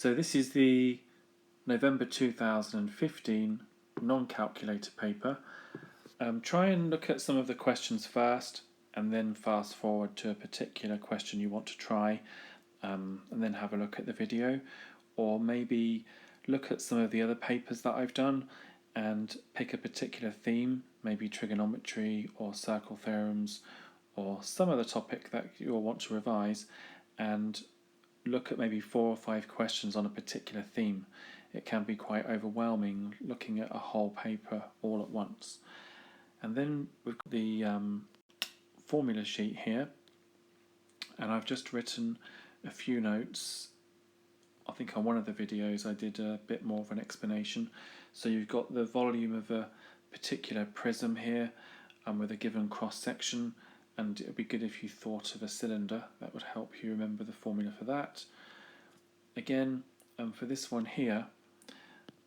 So this is the November 2015 non-calculator paper. Try and look at some of the questions first and then fast forward to a particular question you want to try, and then have a look at the video, or maybe look at some of the other papers that I've done and pick a particular theme, maybe trigonometry or circle theorems or some other topic that you'll want to revise, and look at maybe 4 or 5 questions on a particular theme. It can be quite overwhelming looking at a whole paper all at once. And then we've got the formula sheet here, and I've just written a few notes. I think on one of the videos I did a bit more of an explanation. So you've got the volume of a particular prism here, with a given cross section, and it would be good if you thought of a cylinder. That would help you remember the formula for that. Again, for this one here,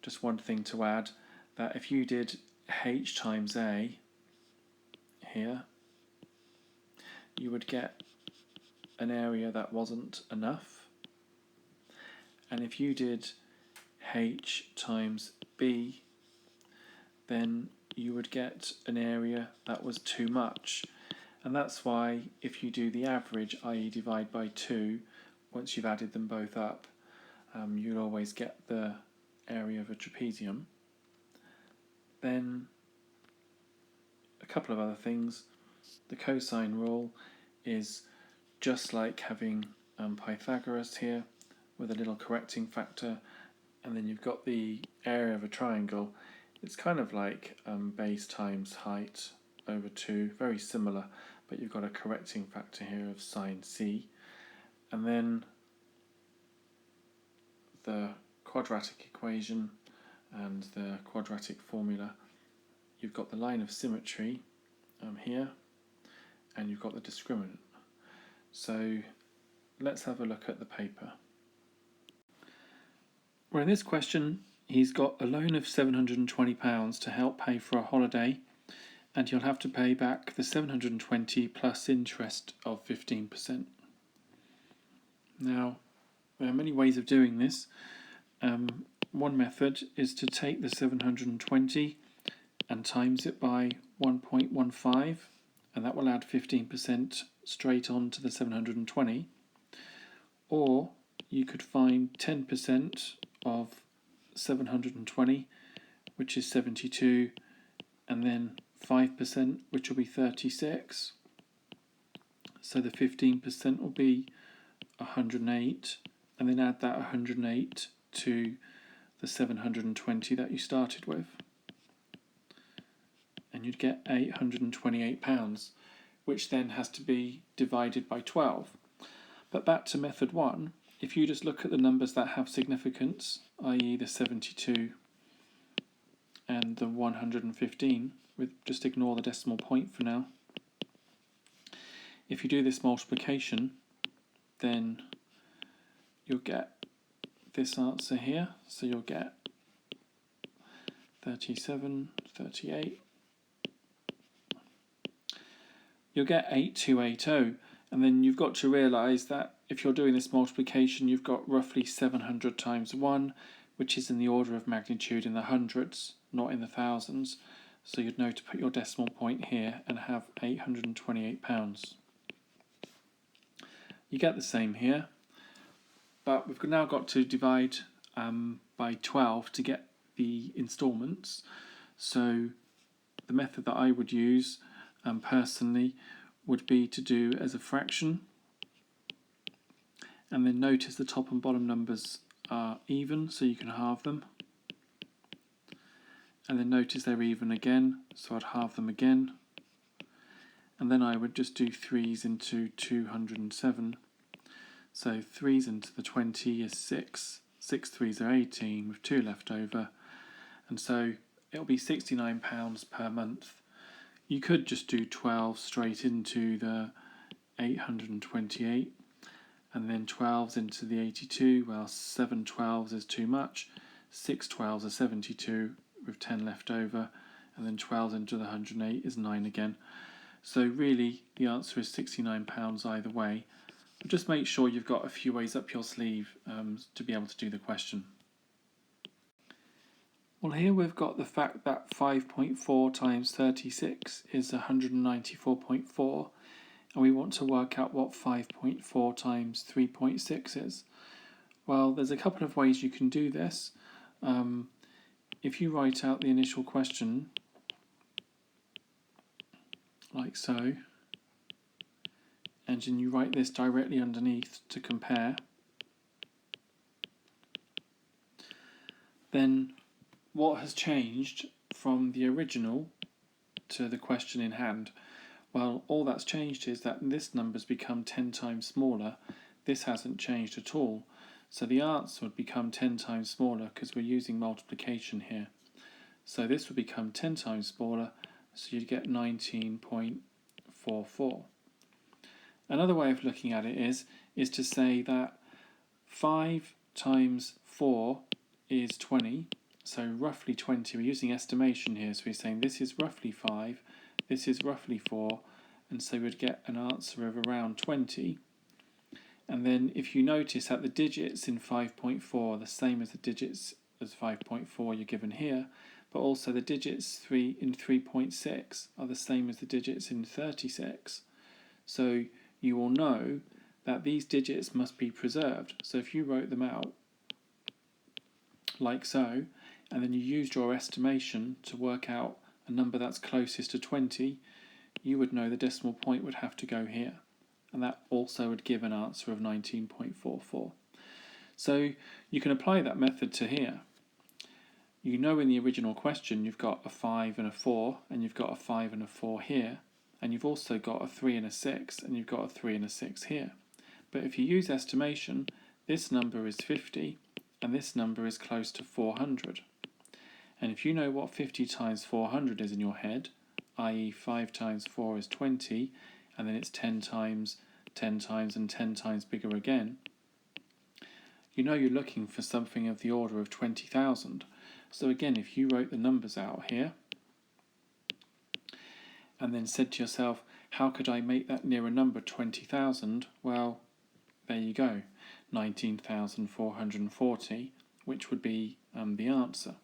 just one thing to add, that if you did h times a here, you would get an area that wasn't enough. And if you did h times b, then you would get an area that was too much. And that's why if you do the average, i.e. divide by 2, once you've added them both up, you'll always get the area of a trapezium. Then a couple of other things. The cosine rule is just like having Pythagoras here with a little correcting factor, and then you've got the area of a triangle. It's kind of like base times height over 2, very similar, but you've got a correcting factor here of sine c. And then the quadratic equation and the quadratic formula, you've got the line of symmetry here, and you've got the discriminant. So let's have a look at the paper. Well, in this question, he's got a loan of £720 to help pay for a holiday, and you'll have to pay back the £720 plus interest of 15%. Now, there are many ways of doing this. One method is to take the 720 and times it by 1.15, and that will add 15% straight on to the 720. Or you could find 10% of 720, which is 72, and then 5%, which will be 36. So the 15% will be 108, and then add that 108 to the 720 that you started with, and you'd get £828, which then has to be divided by 12. But back to method 1, if you just look at the numbers that have significance, i.e. the 72 and the 115, just ignore the decimal point for now. If you do this multiplication, then you'll get this answer here. So you'll get 37, 38. You'll get 8280, and then you've got to realise that if you're doing this multiplication, you've got roughly 700 times 1, which is in the order of magnitude in the hundreds, not in the thousands. So you'd know to put your decimal point here and have £828. You get the same here, but we've now got to divide by 12 to get the instalments. So the method that I would use personally would be to do as a fraction, and then notice the top and bottom numbers are even, so you can halve them, and then notice they're even again, so I'd halve them again, and then I would just do 3's into 207. So 3's into the 20 is 6, 6 3's are 18 with 2 left over, and so it'll be £69 per month. You could just do 12 straight into the 828, and then 12's into the 82, well 7 12's is too much, 6 12's are 72 with 10 left over, and then 12's into the 108 is 9 again. So really the answer is £69 either way, Just make sure you've got a few ways up your sleeve to be able to do the question. Well, here we've got the fact that 5.4 times 36 is 194.4, and we want to work out what 5.4 times 3.6 is. Well, there's a couple of ways you can do this. If you write out the initial question like so, and then you write this directly underneath to compare, then what has changed from the original to the question in hand? Well, all that's changed is that this number's become 10 times smaller. This hasn't changed at all. So the answer would become 10 times smaller because we're using multiplication here. So this would become 10 times smaller, so you'd get 19.44. Another way of looking at it is to say that 5 times 4 is 20, so roughly 20. We're using estimation here, so we're saying this is roughly 5, this is roughly 4, and so we'd get an answer of around 20. And then if you notice that the digits in 5.4 are the same as the digits as 5.4 you're given here, but also the digits in 3.6 are the same as the digits in 36. So you will know that these digits must be preserved. So if you wrote them out like so, and then you used your estimation to work out a number that's closest to 20, you would know the decimal point would have to go here. And that also would give an answer of 19.44. So you can apply that method to here. You know in the original question you've got a 5 and a 4, and you've got a 5 and a 4 here, and you've also got a 3 and a 6, and you've got a 3 and a 6 here. But if you use estimation, this number is 50, and this number is close to 400. And if you know what 50 times 400 is in your head, i.e. 5 times 4 is 20, and then it's 10 times, 10 times, and 10 times bigger again, you know you're looking for something of the order of 20,000. So again, if you wrote the numbers out here, and then said to yourself, how could I make that nearer number 20,000? Well, there you go, 19,440, which would be the answer.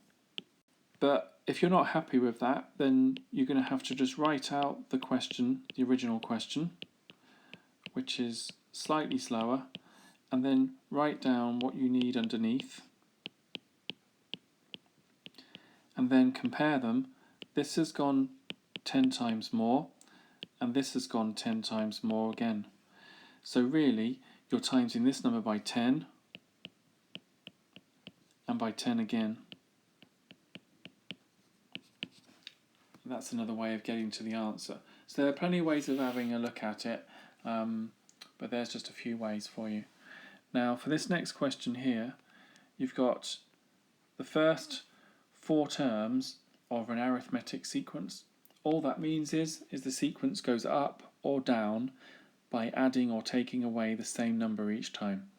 But if you're not happy with that, then you're going to have to just write out the question, the original question, which is slightly slower, and then write down what you need underneath, and then compare them. This has gone 10 times more, and this has gone 10 times more again. So really, you're timesing this number by 10, and by 10 again. That's another way of getting to the answer. So there are plenty of ways of having a look at it, but there's just a few ways for you. Now for this next question here, you've got the first 4 terms of an arithmetic sequence. All that means is the sequence goes up or down by adding or taking away the same number each time.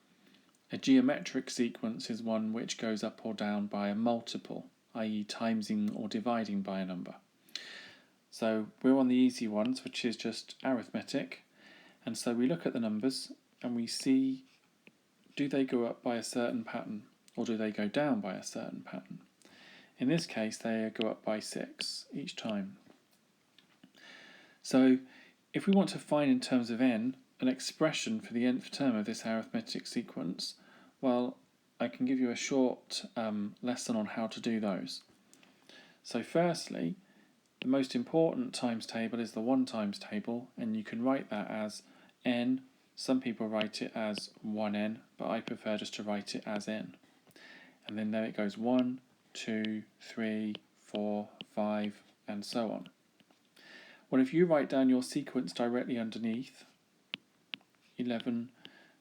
A geometric sequence is one which goes up or down by a multiple, i.e. timesing or dividing by a number. So we're on the easy ones, which is just arithmetic, and so we look at the numbers and we see, do they go up by a certain pattern or do they go down by a certain pattern? In this case they go up by 6 each time. So if we want to find in terms of n an expression for the nth term of this arithmetic sequence, well, I can give you a short lesson on how to do those. So firstly, the most important times table is the 1 times table, and you can write that as n. Some people write it as 1n, but I prefer just to write it as n. And then there it goes 1, 2, 3, 4, 5, and so on. Well, if you write down your sequence directly underneath, 11,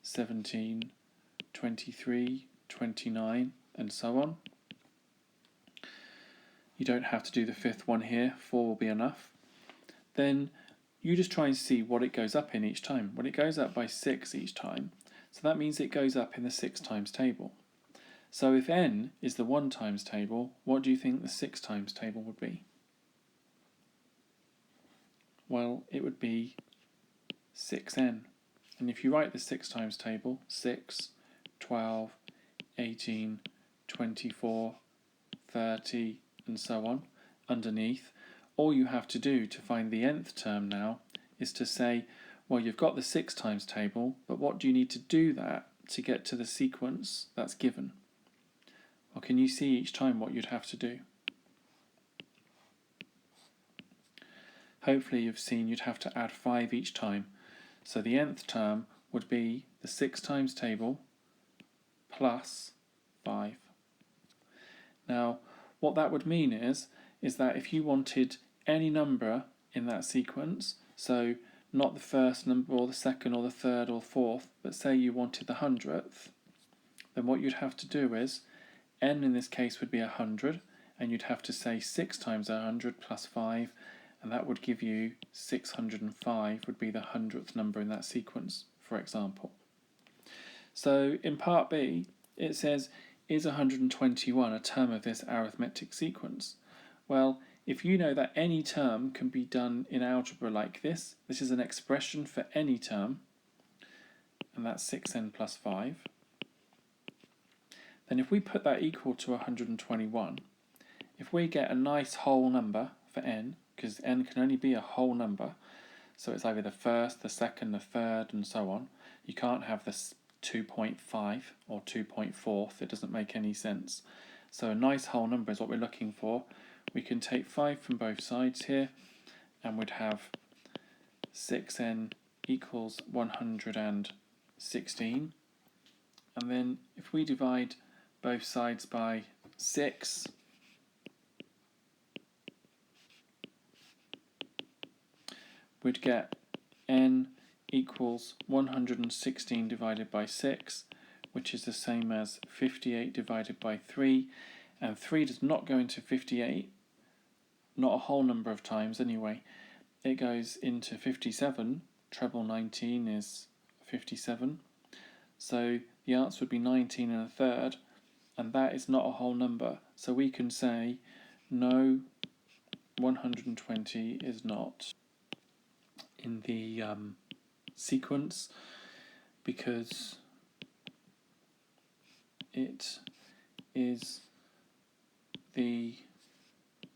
17, 23, 29, and so on, you don't have to do the 5th one here, 4 will be enough. Then you just try and see what it goes up in each time. Well, it goes up by 6 each time, so that means it goes up in the 6 times table. So if n is the 1 times table, what do you think the 6 times table would be? Well, it would be 6n. And if you write the 6 times table, 6, 12, 18, 24, 30, and so on, underneath, all you have to do to find the nth term now is to say, well, you've got the 6 times table, but what do you need to do that to get to the sequence that's given? Well, can you see each time what you'd have to do? Hopefully you've seen you'd have to add 5 each time. So the nth term would be the 6 times table plus 5. Now, what that would mean is that if you wanted any number in that sequence, so not the first number or the second or the third or fourth, but say you wanted the 100th, then what you'd have to do is, n in this case would be 100, and you'd have to say 6 times 100 plus 5, and that would give you 605 would be the 100th number in that sequence, for example. So in part B, it says, is 121 a term of this arithmetic sequence? Well, if you know that any term can be done in algebra like this is an expression for any term, and that's 6n plus 5, then if we put that equal to 121, if we get a nice whole number for n, because n can only be a whole number, so it's either the first, the second, the third, and so on. You can't have this 2.5 or 2.4, it doesn't make any sense. So a nice whole number is what we're looking for. We can take 5 from both sides here, and we'd have 6n equals 116. And then if we divide both sides by 6, we'd get n equals 116 divided by 6, which is the same as 58 divided by 3, and 3 does not go into 58, not a whole number of times anyway. It goes into 57, treble 19 is 57, so the answer would be 19 and a third, and that is not a whole number, so we can say no, 120 is not in the sequence because it is the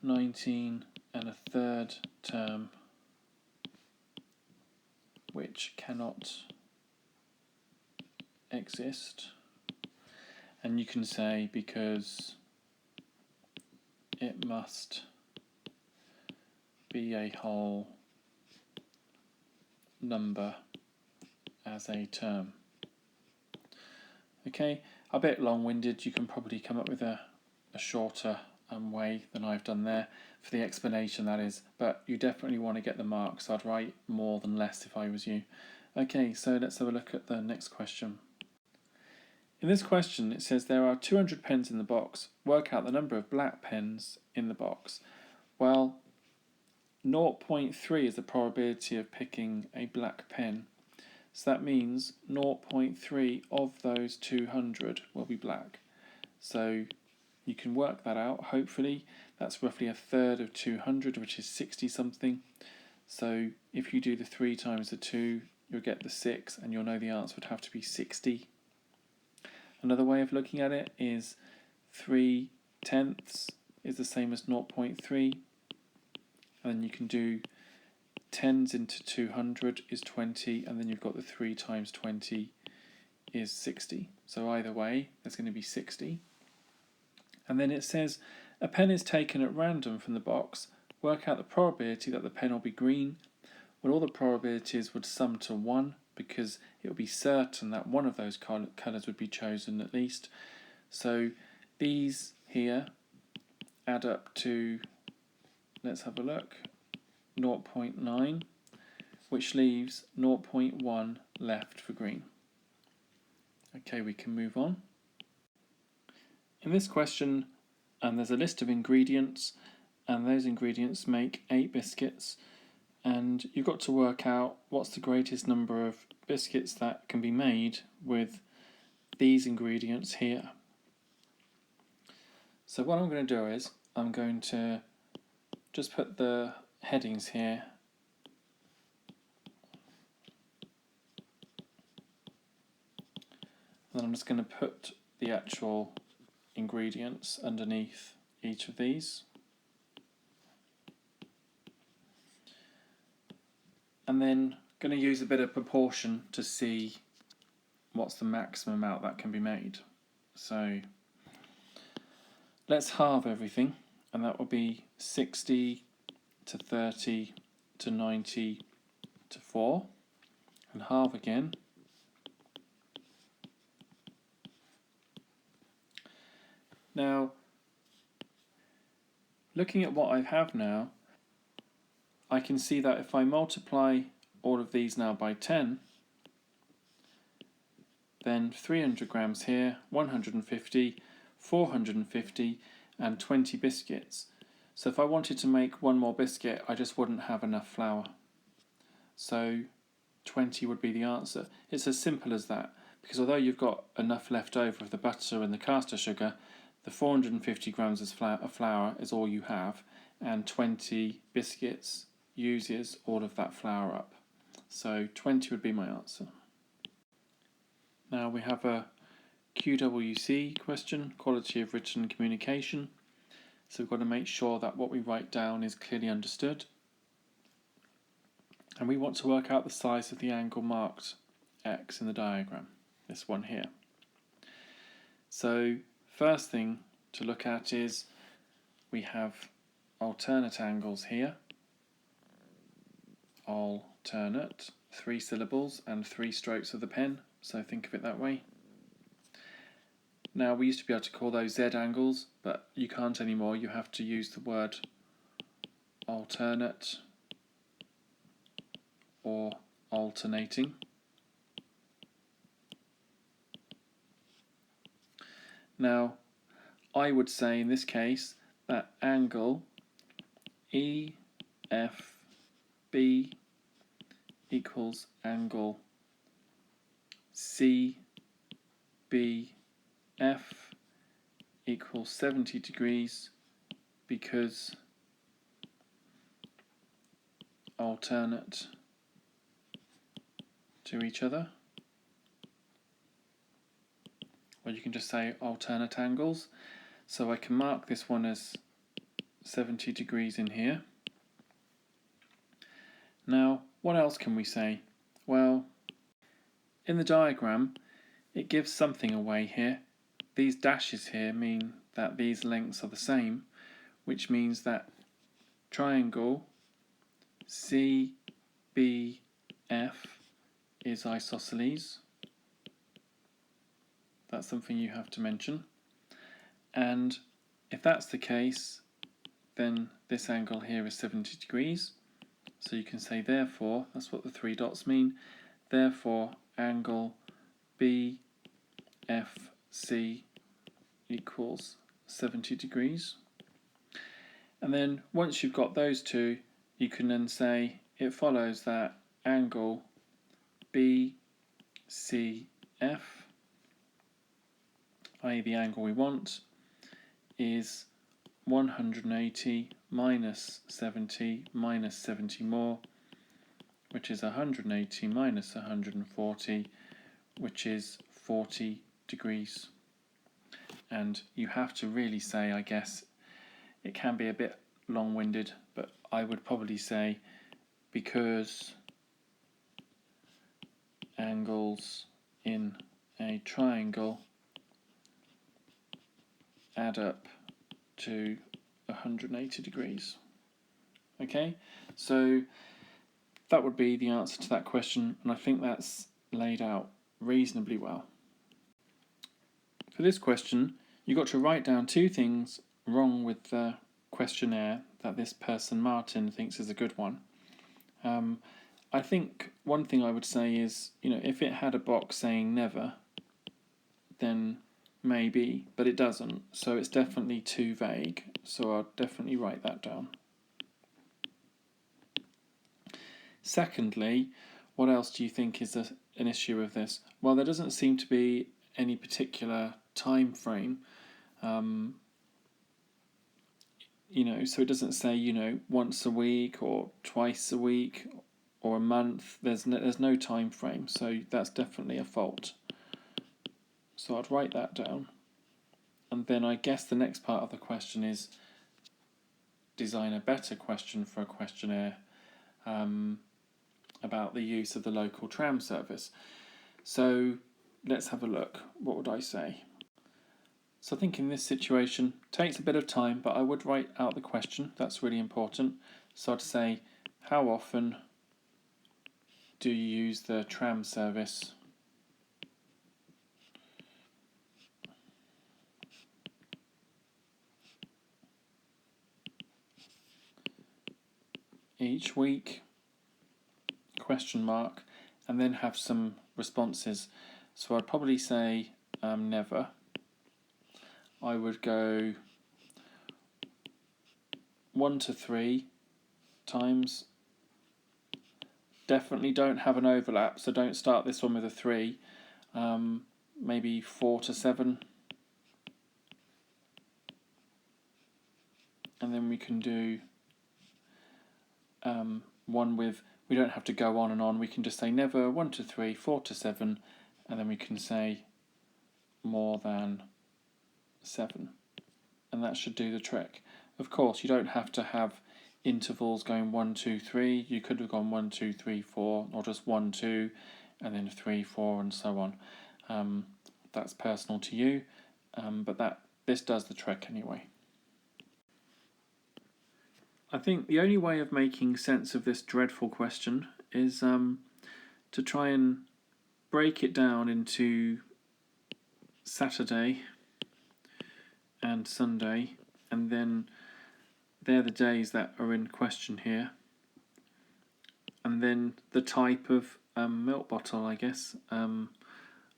19 and a third term which cannot exist, and you can say because it must be a whole number as a term. Okay, a bit long-winded. You can probably come up with a shorter way than I've done there for the explanation, that is, but you definitely want to get the marks. I'd write more than less if I was you. Okay, so let's have a look at the next question. In this question it says there are 200 pens in the box. Work out the number of black pens in the box. Well, 0.3 is the probability of picking a black pen. So that means 0.3 of those 200 will be black. So you can work that out, hopefully. That's roughly a third of 200, which is 60 something. So if you do the 3 times the 2, you'll get the 6, and you'll know the answer would have to be 60. Another way of looking at it is 3/10 is the same as 0.3. And then you can do 10s into 200 is 20, and then you've got the 3 times 20 is 60. So either way, there's going to be 60. And then it says, a pen is taken at random from the box. Work out the probability that the pen will be green. Well, all the probabilities would sum to 1, because it would be certain that one of those colours would be chosen at least. So these here add up to, let's have a look, 0.9, which leaves 0.1 left for green. Okay, we can move on. In this question, there's a list of ingredients, and those ingredients make 8 biscuits, and you've got to work out what's the greatest number of biscuits that can be made with these ingredients here. So what I'm going to do is I'm going to just put the headings here And then I'm just going to put the actual ingredients underneath each of these. And then going to use a bit of proportion to see what's the maximum amount that can be made. So let's halve everything, and that will be 60 to 30 to 90 to 4, and halve again. Now, looking at what I have now, I can see that if I multiply all of these now by 10, then 300 grams here, 150, 450, and 20 biscuits. So if I wanted to make one more biscuit, I just wouldn't have enough flour. So 20 would be the answer. It's as simple as that, because although you've got enough left over of the butter and the caster sugar, the 450 grams of flour is all you have, and 20 biscuits uses all of that flour up. So 20 would be my answer. Now we have a QWC question, quality of written communication. So we've got to make sure that what we write down is clearly understood. And we want to work out the size of the angle marked X in the diagram, this one here. So first thing to look at is we have alternate angles here. Alternate, 3 syllables and 3 strokes of the pen, so think of it that way. Now we used to be able to call those Z angles, but you can't anymore. You have to use the word alternate or alternating. Now I would say in this case that angle EFB equals angle CBF equals 70 degrees because alternate to each other. Or you can just say alternate angles. So I can mark this one as 70 degrees in here. Now, what else can we say? Well, in the diagram, it gives something away here. These dashes here mean that these lengths are the same, which means that triangle CBF is isosceles. That's something you have to mention. And if that's the case, then this angle here is 70 degrees. So you can say therefore, that's what the 3 dots mean, therefore angle BFC equals 70 degrees. And then once you've got those two, you can then say it follows that angle BCF, i.e. the angle we want, is 180 minus 70 minus 70 more, which is 180 minus 140, which is 40 degrees. And you have to really say, I guess, it can be a bit long-winded, but I would probably say because angles in a triangle add up to 180 degrees. Okay, so that would be the answer to that question, and I think that's laid out reasonably well. For this question, you've got to write down 2 things wrong with the questionnaire that this person Martin thinks is a good one. I think one thing I would say is, if it had a box saying never, then maybe, but it doesn't, so it's definitely too vague, so I'll definitely write that down. Secondly, what else do you think is an issue with this? Well, there doesn't seem to be any particular time frame, so it doesn't say, once a week or twice a week or a month. There's no time frame, so that's definitely a fault. So I'd write that down. And then I guess the next part of the question is design a better question for a questionnaire about the use of the local tram service. So let's have a look. What would I say? So I think in this situation, takes a bit of time, but I would write out the question. That's really important. So I'd say, how often do you use the tram service? Each week, question mark, and then have some responses. So I'd probably say never. I would go 1 to 3 times. Definitely don't have an overlap, so don't start this one with a 3. Maybe 4 to 7. And then we can do one with, we don't have to go on and on, we can just say never, 1 to 3, 4 to 7, and then we can say more than 7. And that should do the trick. Of course, you don't have to have intervals going 1, 2, 3. You could have gone 1, 2, 3, 4, or just 1, 2, and then 3, 4, and so on. That's personal to you, but this does the trick anyway. I think the only way of making sense of this dreadful question is to try and break it down into Saturday and Sunday, and then they're the days that are in question here, and then the type of milk bottle, I guess, and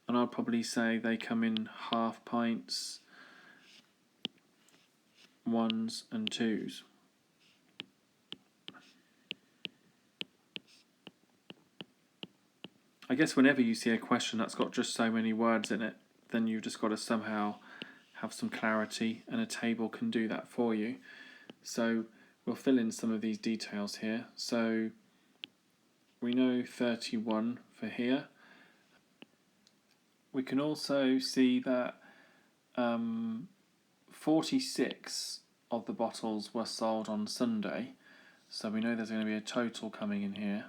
I'd probably say they come in half pints, 1s and 2s. I guess whenever you see a question that's got just so many words in it, then you've just got to somehow have some clarity, and a table can do that for you. So we'll fill in some of these details here. So we know 31 for here. We can also see that 46 of the bottles were sold on Sunday. So we know there's going to be a total coming in here.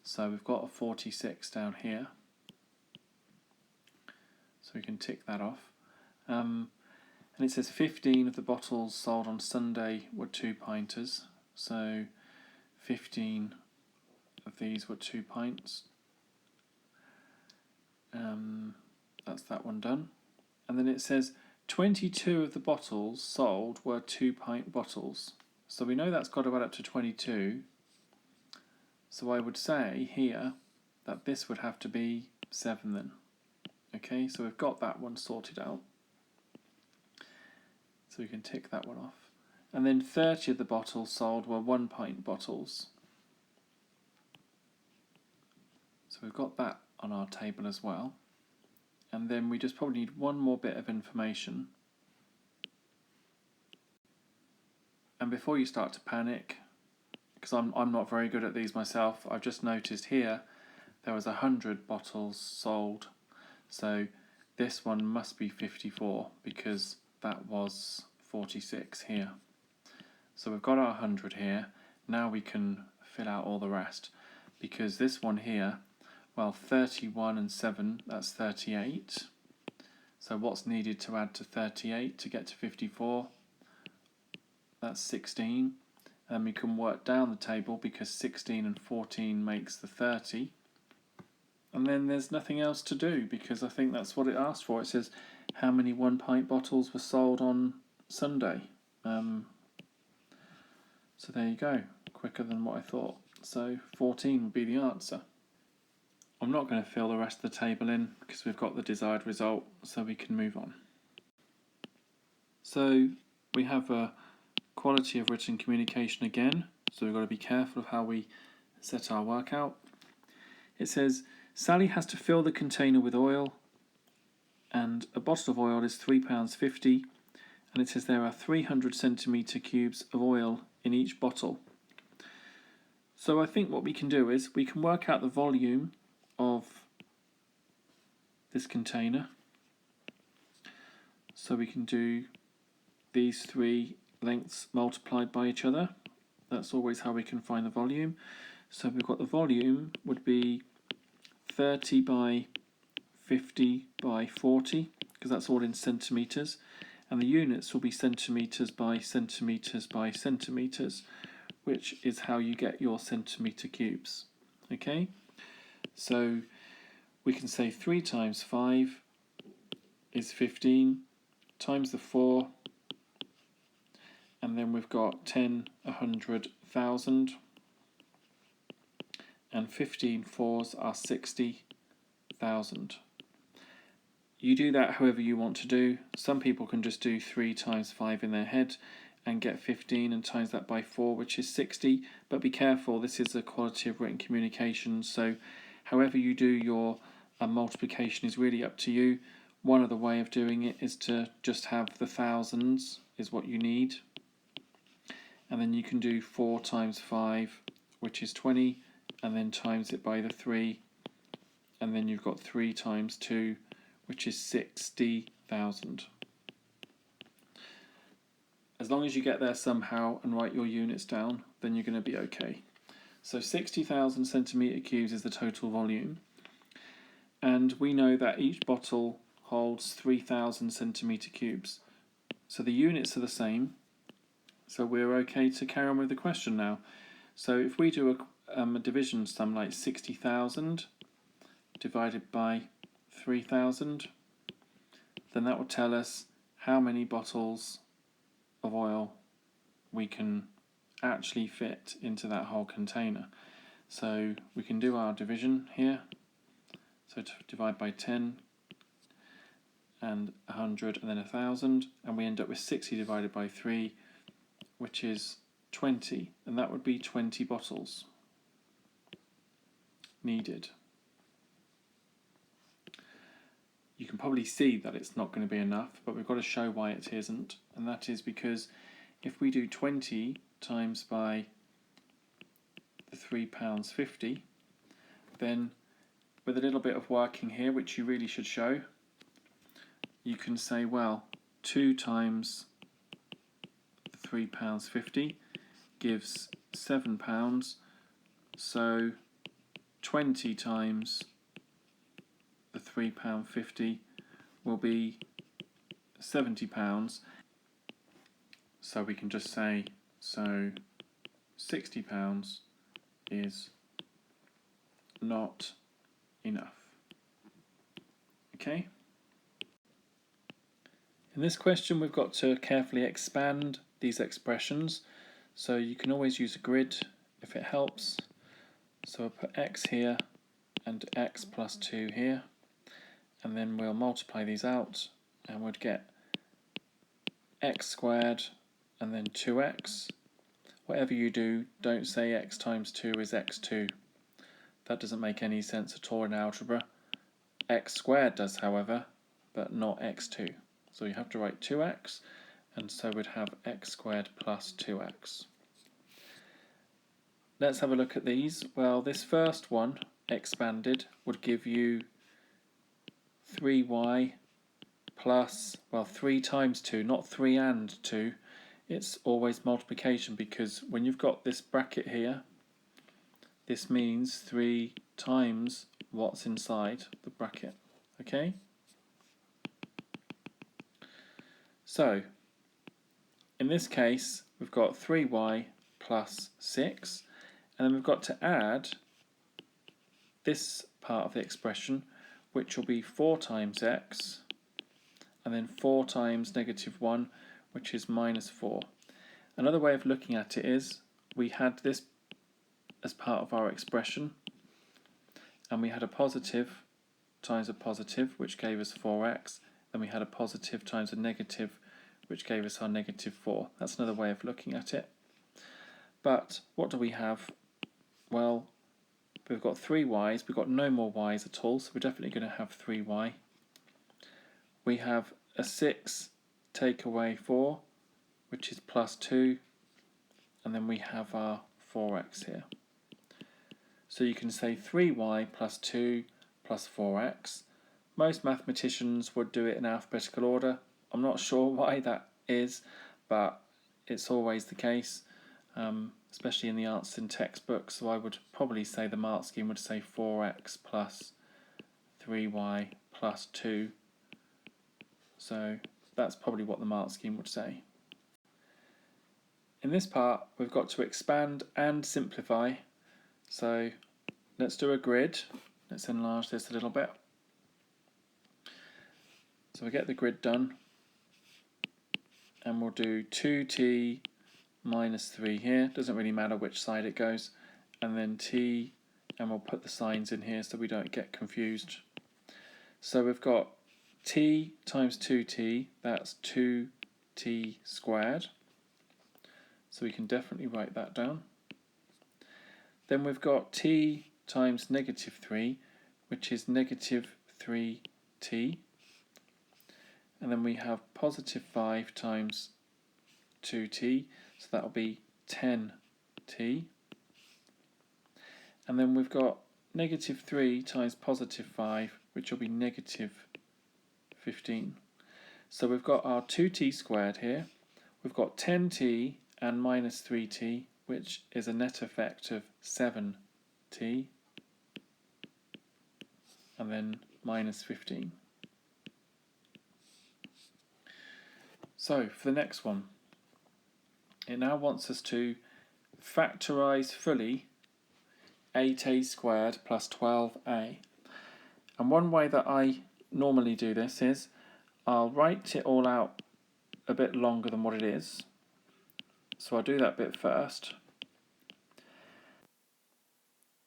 So we've got a 46 down here. So we can tick that off. And it says 15 of the bottles sold on Sunday were 2-pinters. So 15 of these were 2 pints. That's that one done. And then it says 22 of the bottles sold were 2-pint bottles. So we know that's got to add up to 22. So I would say here that this would have to be 7 then. Okay, so we've got that one sorted out. So we can tick that one off. And then 30 of the bottles sold were 1-pint bottles. So we've got that on our table as well. And then we just probably need one more bit of information. And before you start to panic, because I'm not very good at these myself, I've just noticed here there was 100 bottles sold. So this one must be 54 because that was 46 here. So we've got our 100 here. Now we can fill out all the rest, because this one here, well, 31 and 7, that's 38. So what's needed to add to 38 to get to 54? That's 16. And we can work down the table because 16 and 14 makes the 30. And then there's nothing else to do because I think that's what it asked for. It says how many 1-pint bottles were sold on Sunday. So there you go, quicker than what I thought. So 14 would be the answer. I'm not going to fill the rest of the table in because we've got the desired result, so we can move on. So we have a quality of written communication again, so we've got to be careful of how we set our work out. It says Sally has to fill the container with oil, and a bottle of oil is £3.50, and it says there are 300 centimetre cubes of oil in each bottle. So I think what we can do is we can work out the volume of this container. So we can do these three lengths multiplied by each other. That's always how we can find the volume. So we've got the volume would be 30 by 50 by 40, because that's all in centimetres, and the units will be centimetres by centimetres by centimetres, which is how you get your centimetre cubes. Okay, so we can say 3 times 5 is 15, times the 4, and then we've got 10, 100, 1,000, and 15 fours are 60,000. You do that however you want to do. Some people can just do 3 times 5 in their head and get 15 and times that by 4, which is 60. But be careful, this is the quality of written communication, so however you do your multiplication is really up to you. One other way of doing it is to just have the thousands is what you need. And then you can do 4 times 5, which is 20, and then times it by the 3, and then you've got 3 times 2, which is 60,000. As long as you get there somehow and write your units down, then you're going to be okay. So 60,000 centimetre cubes is the total volume. And we know that each bottle holds 3,000 centimetre cubes. So the units are the same. So we're okay to carry on with the question now. So if we do a division sum like 60,000 divided by 3,000, then that will tell us how many bottles of oil we can actually fit into that whole container. So we can do our division here. So to divide by 10 and 100 and then 1,000, and we end up with 60 divided by 3, which is 20, and that would be 20 bottles needed. You can probably see that it's not going to be enough, but we've got to show why it isn't, and that is because if we do 20 times by the £3.50, then with a little bit of working here, which you really should show, you can say, well, 2 times the £3.50 gives £7, so 20 times the £3.50 will be £70. So we can just say, so £60 is not enough. Okay? In this question we've got to carefully expand these expressions, so you can always use a grid if it helps. So I'll put x here and x plus 2 here, and then we'll multiply these out and we'd get x squared and then 2x. Whatever you do, don't say x times 2 is x2. That doesn't make any sense at all in algebra. X squared does, however, but not x2. So you have to write 2x, and so we'd have x squared plus 2x. Let's have a look at these. Well, this first one, expanded, would give you 3y plus, well, 3 times 2, not 3 and 2. It's always multiplication, because when you've got this bracket here, this means 3 times what's inside the bracket. Okay? So, in this case, we've got 3y plus 6, and then we've got to add this part of the expression, which will be 4 times x, and then 4 times negative 1, which is minus 4. Another way of looking at it is, we had this as part of our expression, and we had a positive times a positive, which gave us 4x, then we had a positive times a negative, which gave us our negative 4. That's another way of looking at it. But what do we have? Well, we've got 3y's, we've got no more y's at all, so we're definitely going to have 3y. We have a 6 take away 4, which is plus 2, and then we have our 4x here. So you can say 3y plus 2 plus 4x. Most mathematicians would do it in alphabetical order. I'm not sure why that is, but it's always the case, especially in the answers in textbooks. So I would probably say the mark scheme would say 4x plus 3y plus 2. So that's probably what the mark scheme would say. In this part, we've got to expand and simplify. So let's do a grid. Let's enlarge this a little bit. So we get the grid done, and we'll do 2t minus 3 here. Doesn't really matter which side it goes. And then t, and we'll put the signs in here so we don't get confused. So we've got t times 2t, that's 2t squared. So we can definitely write that down. Then we've got t times negative 3, which is negative 3t. And then we have positive 5 times 2t, so that'll be 10t. And then we've got negative 3 times positive 5, which will be negative 15. So we've got our 2t squared here. We've got 10t and minus 3t, which is a net effect of 7t, and then minus 15. So for the next one, it now wants us to factorise fully 8a squared plus 12a. And one way that I normally do this is I'll write it all out a bit longer than what it is. So I'll do that bit first.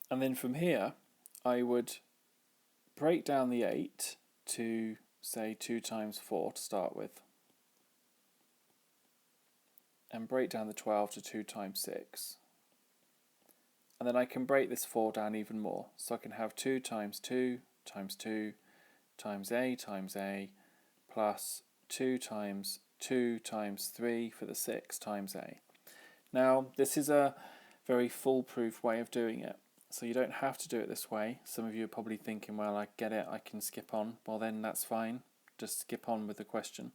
And then from here, I would break down the 8 to, say, 2 times 4 to start with. And break down the 12 to 2 times 6. And then I can break this 4 down even more. So I can have 2 times 2 times 2 times a plus 2 times 2 times 3 for the 6 times a. Now, this is a very foolproof way of doing it. So you don't have to do it this way. Some of you are probably thinking, well, I get it, I can skip on. Well, then that's fine. Just skip on with the question.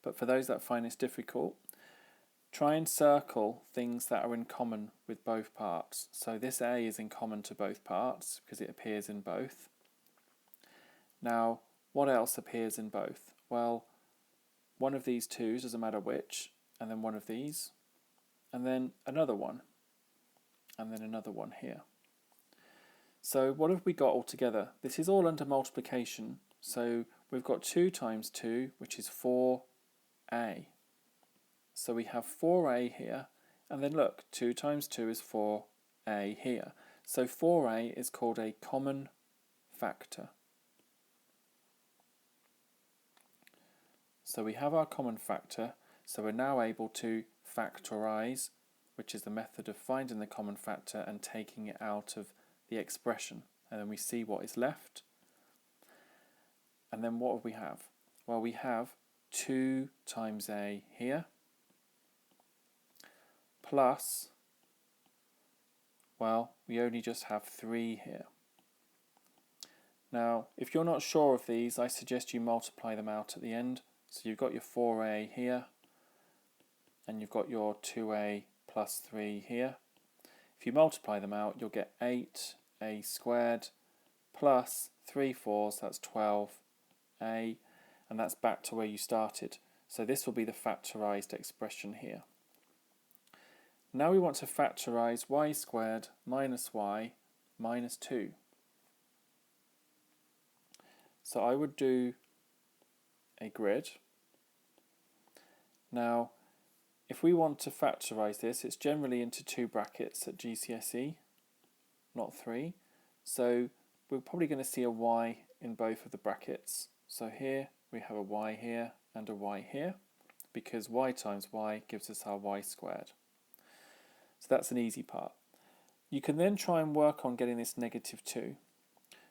But for those that find this difficult, try and circle things that are in common with both parts. So this a is in common to both parts because it appears in both. Now, what else appears in both? Well, one of these twos, doesn't matter which, and then one of these, and then another one, and then another one here. So what have we got all together? This is all under multiplication. So we've got 2 times 2, which is 4a. So we have 4a here, and then look, 2 times 2 is 4a here. So 4a is called a common factor. So we have our common factor, so we're now able to factorise, which is the method of finding the common factor and taking it out of the expression. And then we see what is left. And then what do we have? Well, we have 2 times a here, plus, well, we only just have 3 here. Now, if you're not sure of these, I suggest you multiply them out at the end. So you've got your 4a here, and you've got your 2a plus 3 here. If you multiply them out, you'll get 8a squared plus 3 4s, that's 12a, and that's back to where you started. So this will be the factorised expression here. Now we want to factorise y squared minus y minus 2. So I would do a grid. Now, if we want to factorise this, it's generally into 2 brackets at GCSE, not 3. So we're probably going to see a y in both of the brackets. So here we have a y here and a y here, because y times y gives us our y squared. So that's an easy part. You can then try and work on getting this negative 2.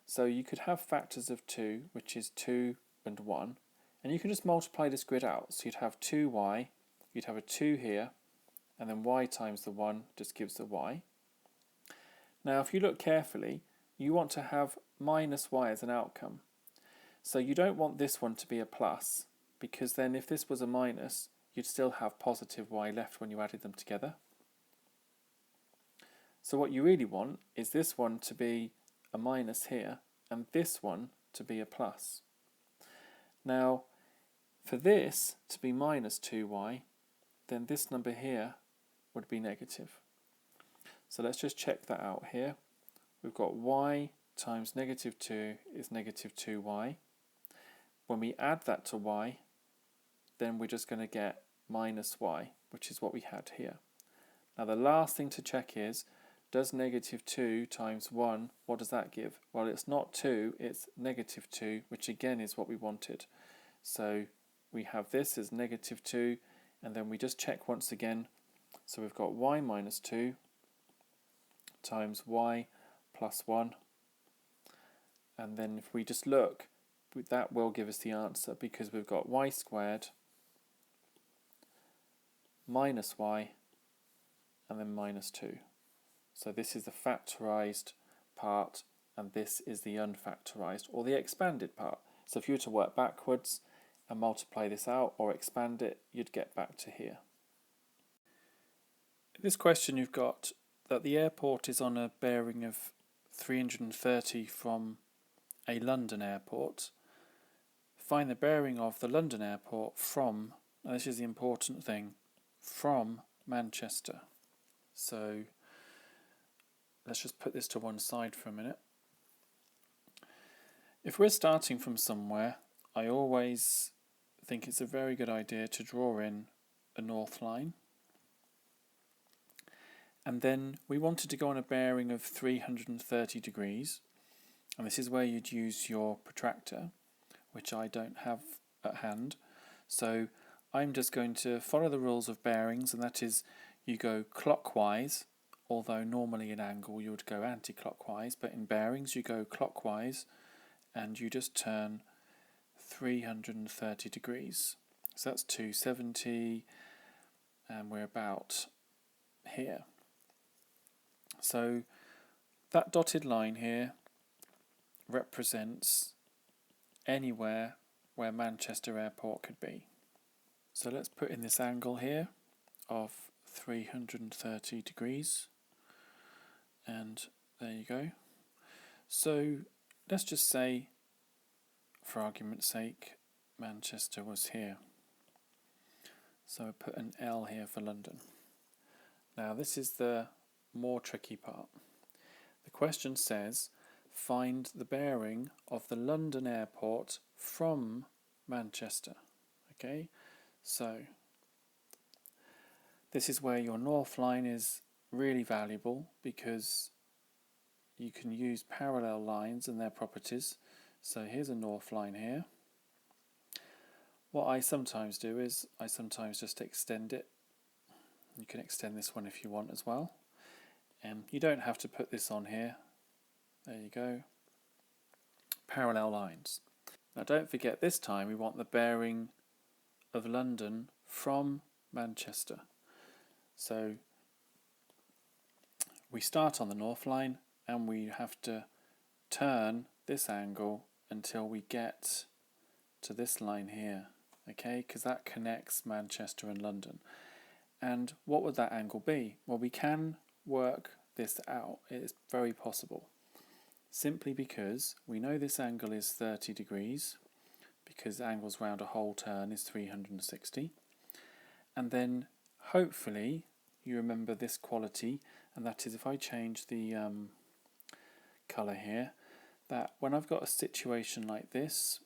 So you could have factors of 2, which is 2 and 1, and you can just multiply this grid out. So you'd have 2y, you'd have a 2 here, and then y times the 1 just gives the y. Now if you look carefully, you want to have minus y as an outcome. So you don't want this one to be a plus, because then if this was a minus, you'd still have positive y left when you added them together. So what you really want is this one to be a minus here and this one to be a plus. Now, for this to be minus 2y, then this number here would be negative. So let's just check that out here. We've got y times negative 2 is negative 2y. When we add that to y, then we're just going to get minus y, which is what we had here. Now the last thing to check is, does negative 2 times 1, what does that give? Well, it's not 2, it's negative 2, which again is what we wanted. So we have this as negative 2, and then we just check once again. So we've got y minus 2 times y plus 1. And then if we just look, that will give us the answer, because we've got y squared minus y and then minus 2. So this is the factorised part and this is the unfactorised or the expanded part. So if you were to work backwards and multiply this out or expand it, you'd get back to here. In this question you've got that the airport is on a bearing of 330 from a London airport. Find the bearing of the London airport from, and this is the important thing, from Manchester. So let's just put this to one side for a minute. If we're starting from somewhere, I always think it's a very good idea to draw in a north line. And then we wanted to go on a bearing of 330 degrees. And this is where you'd use your protractor, which I don't have at hand. So I'm just going to follow the rules of bearings, and that is you go clockwise, although normally in angle you would go anti-clockwise, but in bearings you go clockwise and you just turn 330 degrees. So that's 270 and we're about here. So that dotted line here represents anywhere where Manchester Airport could be. So let's put in this angle here of 330 degrees, and there you go. So let's just say, for argument's sake, Manchester was here. So I put an L here for London. Now this is the more tricky part. The question says, find the bearing of the London airport from Manchester. Okay, so this is where your north line is really valuable, because you can use parallel lines and their properties. So here's a north line here. What I sometimes do is I sometimes just extend it. You can extend this one if you want as well. You don't have to put this on here. There you go. Parallel lines. Now don't forget, this time we want the bearing of London from Manchester. So we start on the north line and we have to turn this angle until we get to this line here, okay, because that connects Manchester and London. And what would that angle be? Well, we can work this out. It is very possible, simply because we know this angle is 30 degrees, because angles round a whole turn is 360. And then hopefully you remember this quality, and that is if I change the colour here, that when I've got a situation like this,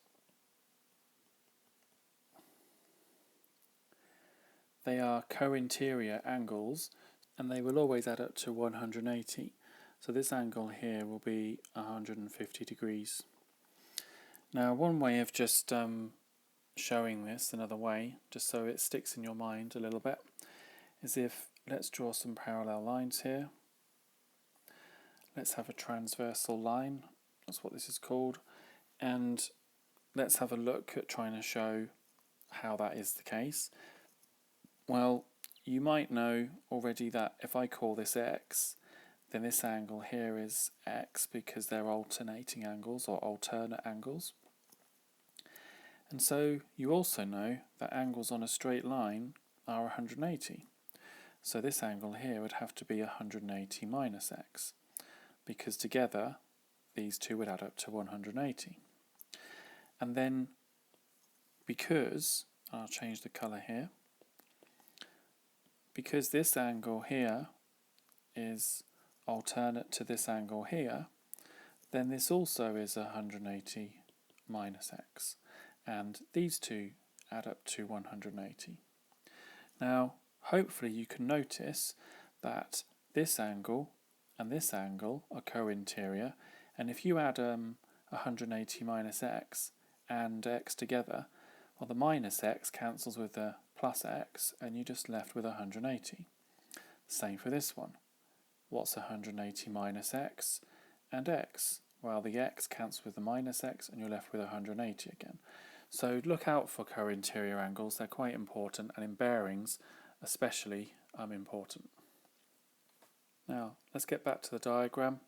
they are co-interior angles and they will always add up to 180. So this angle here will be 150 degrees. Now one way of just showing this another way, just so it sticks in your mind a little bit, is if, let's draw some parallel lines here. Let's have a transversal line, that's what this is called, and let's have a look at trying to show how that is the case. Well, you might know already that if I call this x, then this angle here is x, because they're alternating angles or alternate angles. And so you also know that angles on a straight line are 180. So this angle here would have to be 180 minus x, because together these two would add up to 180. And then because, I'll change the colour here, because this angle here is alternate to this angle here, then this also is 180 minus x, and these two add up to 180. Now, hopefully you can notice that this angle and this angle are co-interior, and if you add 180 minus x and x together, well, the minus x cancels with the plus x, and you're just left with 180. Same for this one. What's 180 minus x and x? Well, the x cancels with the minus x, and you're left with 180 again. So look out for co-interior angles. They're quite important, and in bearings especially important. Now, let's get back to the diagram.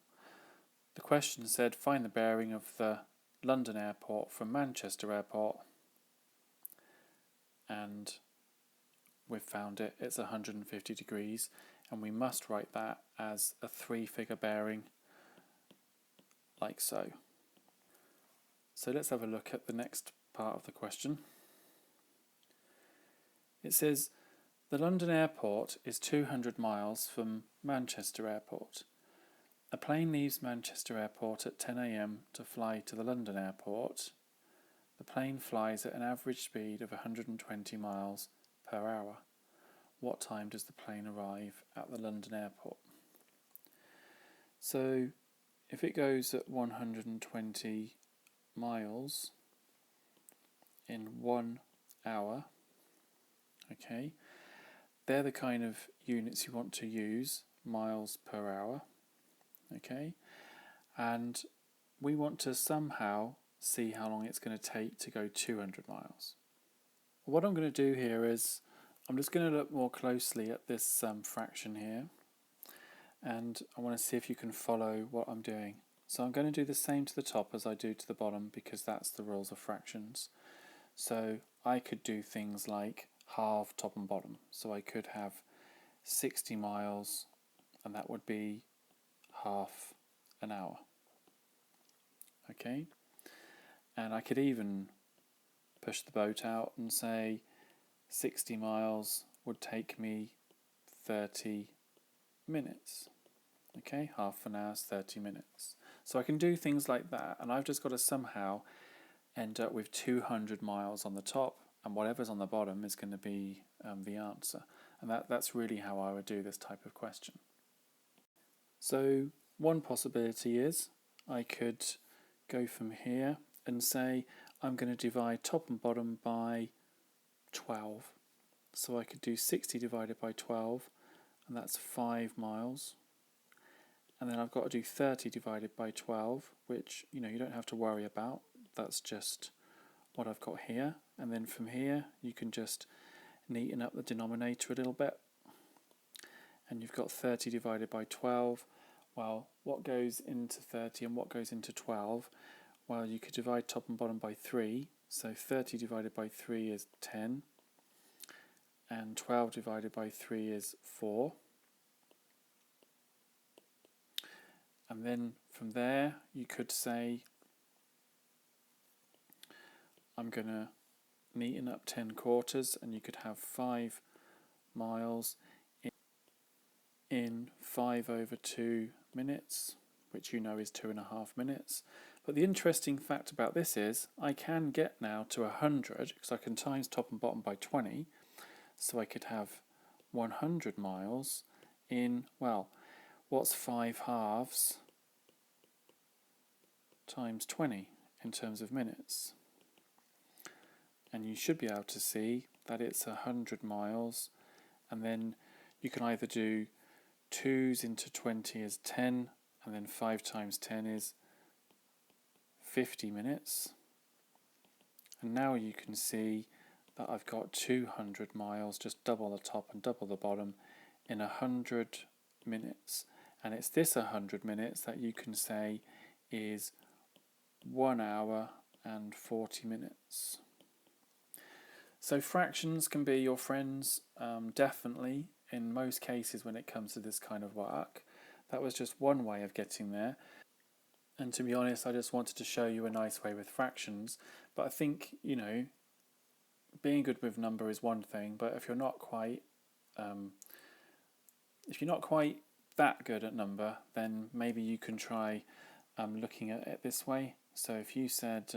The question said find the bearing of the London airport from Manchester airport, and we've found it. It's 150 degrees, and we must write that as a 3-figure bearing, like so. So let's have a look at the next part of the question. It says the London airport is 200 miles from Manchester airport. A plane leaves Manchester airport at 10 a.m. to fly to the London airport. The plane flies at an average speed of 120 miles per hour. What time does the plane arrive at the London airport? So if it goes at 120 miles in 1 hour, okay, they're the kind of units you want to use, miles per hour, okay, and we want to somehow see how long it's going to take to go 200 miles. What I'm going to do here is I'm just going to look more closely at this fraction here, and I want to see if you can follow what I'm doing. So I'm going to do the same to the top as I do to the bottom, because that's the rules of fractions. So I could do things like halve top and bottom. So I could have 60 miles, and that would be half an hour. Okay? And I could even push the boat out and say 60 miles would take me 30 minutes. Okay, half an hour is 30 minutes. So I can do things like that, and I've just got to somehow end up with 200 miles on the top, and whatever's on the bottom is going to be the answer. And that's really how I would do this type of question. So one possibility is I could go from here and say I'm going to divide top and bottom by 12. So I could do 60 divided by 12, and that's 5 miles. And then I've got to do 30 divided by 12, which, you don't have to worry about. That's just what I've got here. And then from here, you can just neaten up the denominator a little bit. And you've got 30 divided by 12. Well, what goes into 30 and what goes into 12? Well, you could divide top and bottom by 3. So 30 divided by 3 is 10. And 12 divided by 3 is 4. And then from there, you could say, I'm going to neaten up 10 quarters, and you could have 5 miles in 5 over 2 minutes, which is 2.5 minutes. But the interesting fact about this is I can get now to 100, because I can times top and bottom by 20, so I could have 100 miles in, well, what's 5 halves times 20 in terms of minutes? And you should be able to see that it's 100 miles, and then you can either do 2's into 20 is 10, and then 5 times 10 is 50 minutes. And now you can see that I've got 200 miles, just double the top and double the bottom, in 100 minutes. And it's this 100 minutes that you can say is 1 hour and 40 minutes. So fractions can be your friends, definitely, in most cases when it comes to this kind of work. That was just one way of getting there. And to be honest, I just wanted to show you a nice way with fractions. But I think, being good with number is one thing, but if you're not quite that good at number, then maybe you can try looking at it this way. So if you said,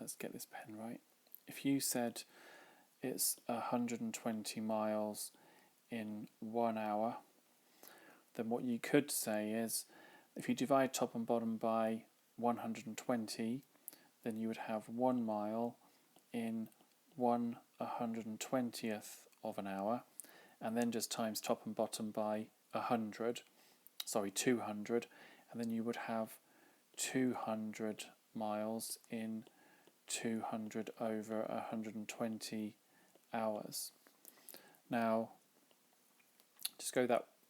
let's get this pen right. If you said it's 120 miles in 1 hour, then what you could say is, if you divide top and bottom by 120, then you would have 1 mile in 1/120th of an hour, and then just times top and bottom by 200, and then you would have 200 miles in 200 over 120 hours. Now, just go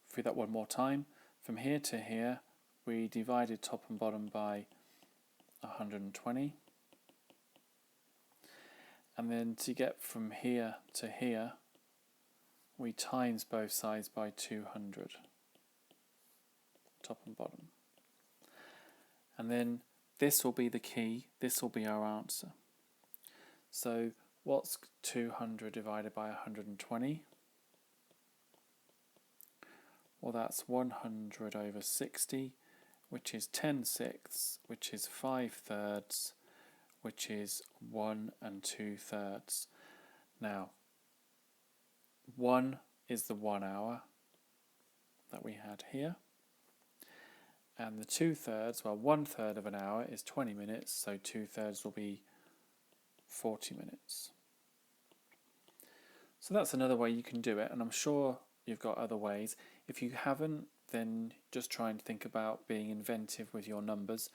through that one more time. From here to here, we divided top and bottom by 120. And then to get from here to here, we times both sides by 200, top and bottom. And then this will be the key, this will be our answer. So what's 200 divided by 120? Well, that's 100 over 60, which is 10/6, which is 5/3, which is 1 2/3. Now, 1 is the 1 hour that we had here. And the 2/3, well, 1/3 of an hour is 20 minutes, so 2/3 will be 40 minutes. So that's another way you can do it, and I'm sure you've got other ways. If you haven't, then just try and think about being inventive with your numbers,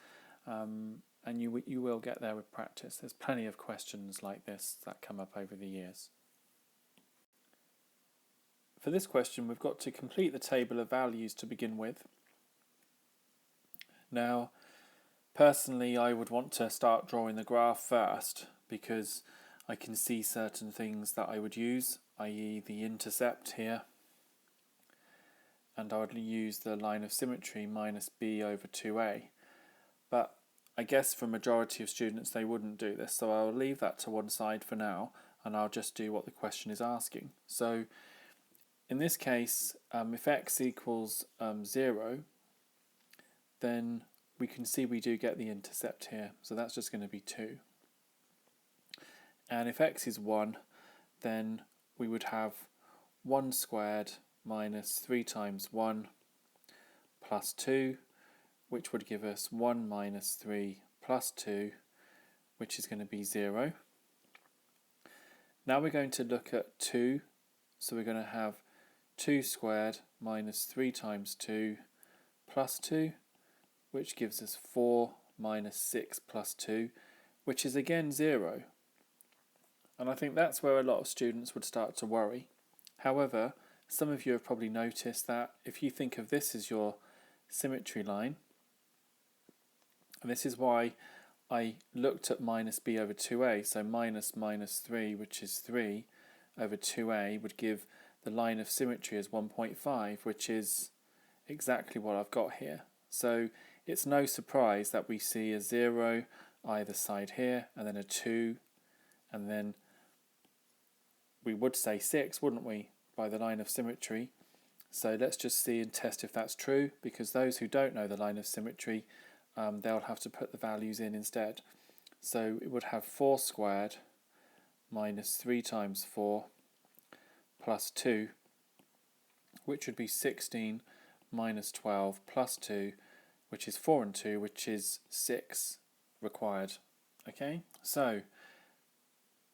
and you will get there with practice. There's plenty of questions like this that come up over the years. For this question, we've got to complete the table of values to begin with. Now, personally, I would want to start drawing the graph first because I can see certain things that I would use, i.e. the intercept here, and I would use the line of symmetry minus b over 2a. But I guess for a majority of students they wouldn't do this, so I'll leave that to one side for now, and I'll just do what the question is asking. So in this case, if x equals 0, then we can see we do get the intercept here, so that's just going to be 2. And if x is 1, then we would have 1 squared minus 3 times 1 plus 2, which would give us 1 minus 3 plus 2, which is going to be 0. Now we're going to look at 2, so we're going to have 2 squared minus 3 times 2 plus 2, which gives us 4 minus 6 plus 2, which is again 0. And I think that's where a lot of students would start to worry. However, some of you have probably noticed that if you think of this as your symmetry line, and this is why I looked at minus b over 2a, so minus 3, which is 3, over 2a would give the line of symmetry as 1.5, which is exactly what I've got here. So it's no surprise that we see a 0 either side here, and then a 2, and then we would say 6, wouldn't we, by the line of symmetry. So let's just see and test if that's true, because those who don't know the line of symmetry, they'll have to put the values in instead. So it would have 4 squared minus 3 times 4 plus 2, which would be 16 minus 12 plus 2, which is 4 and 2, which is 6 required. Okay, so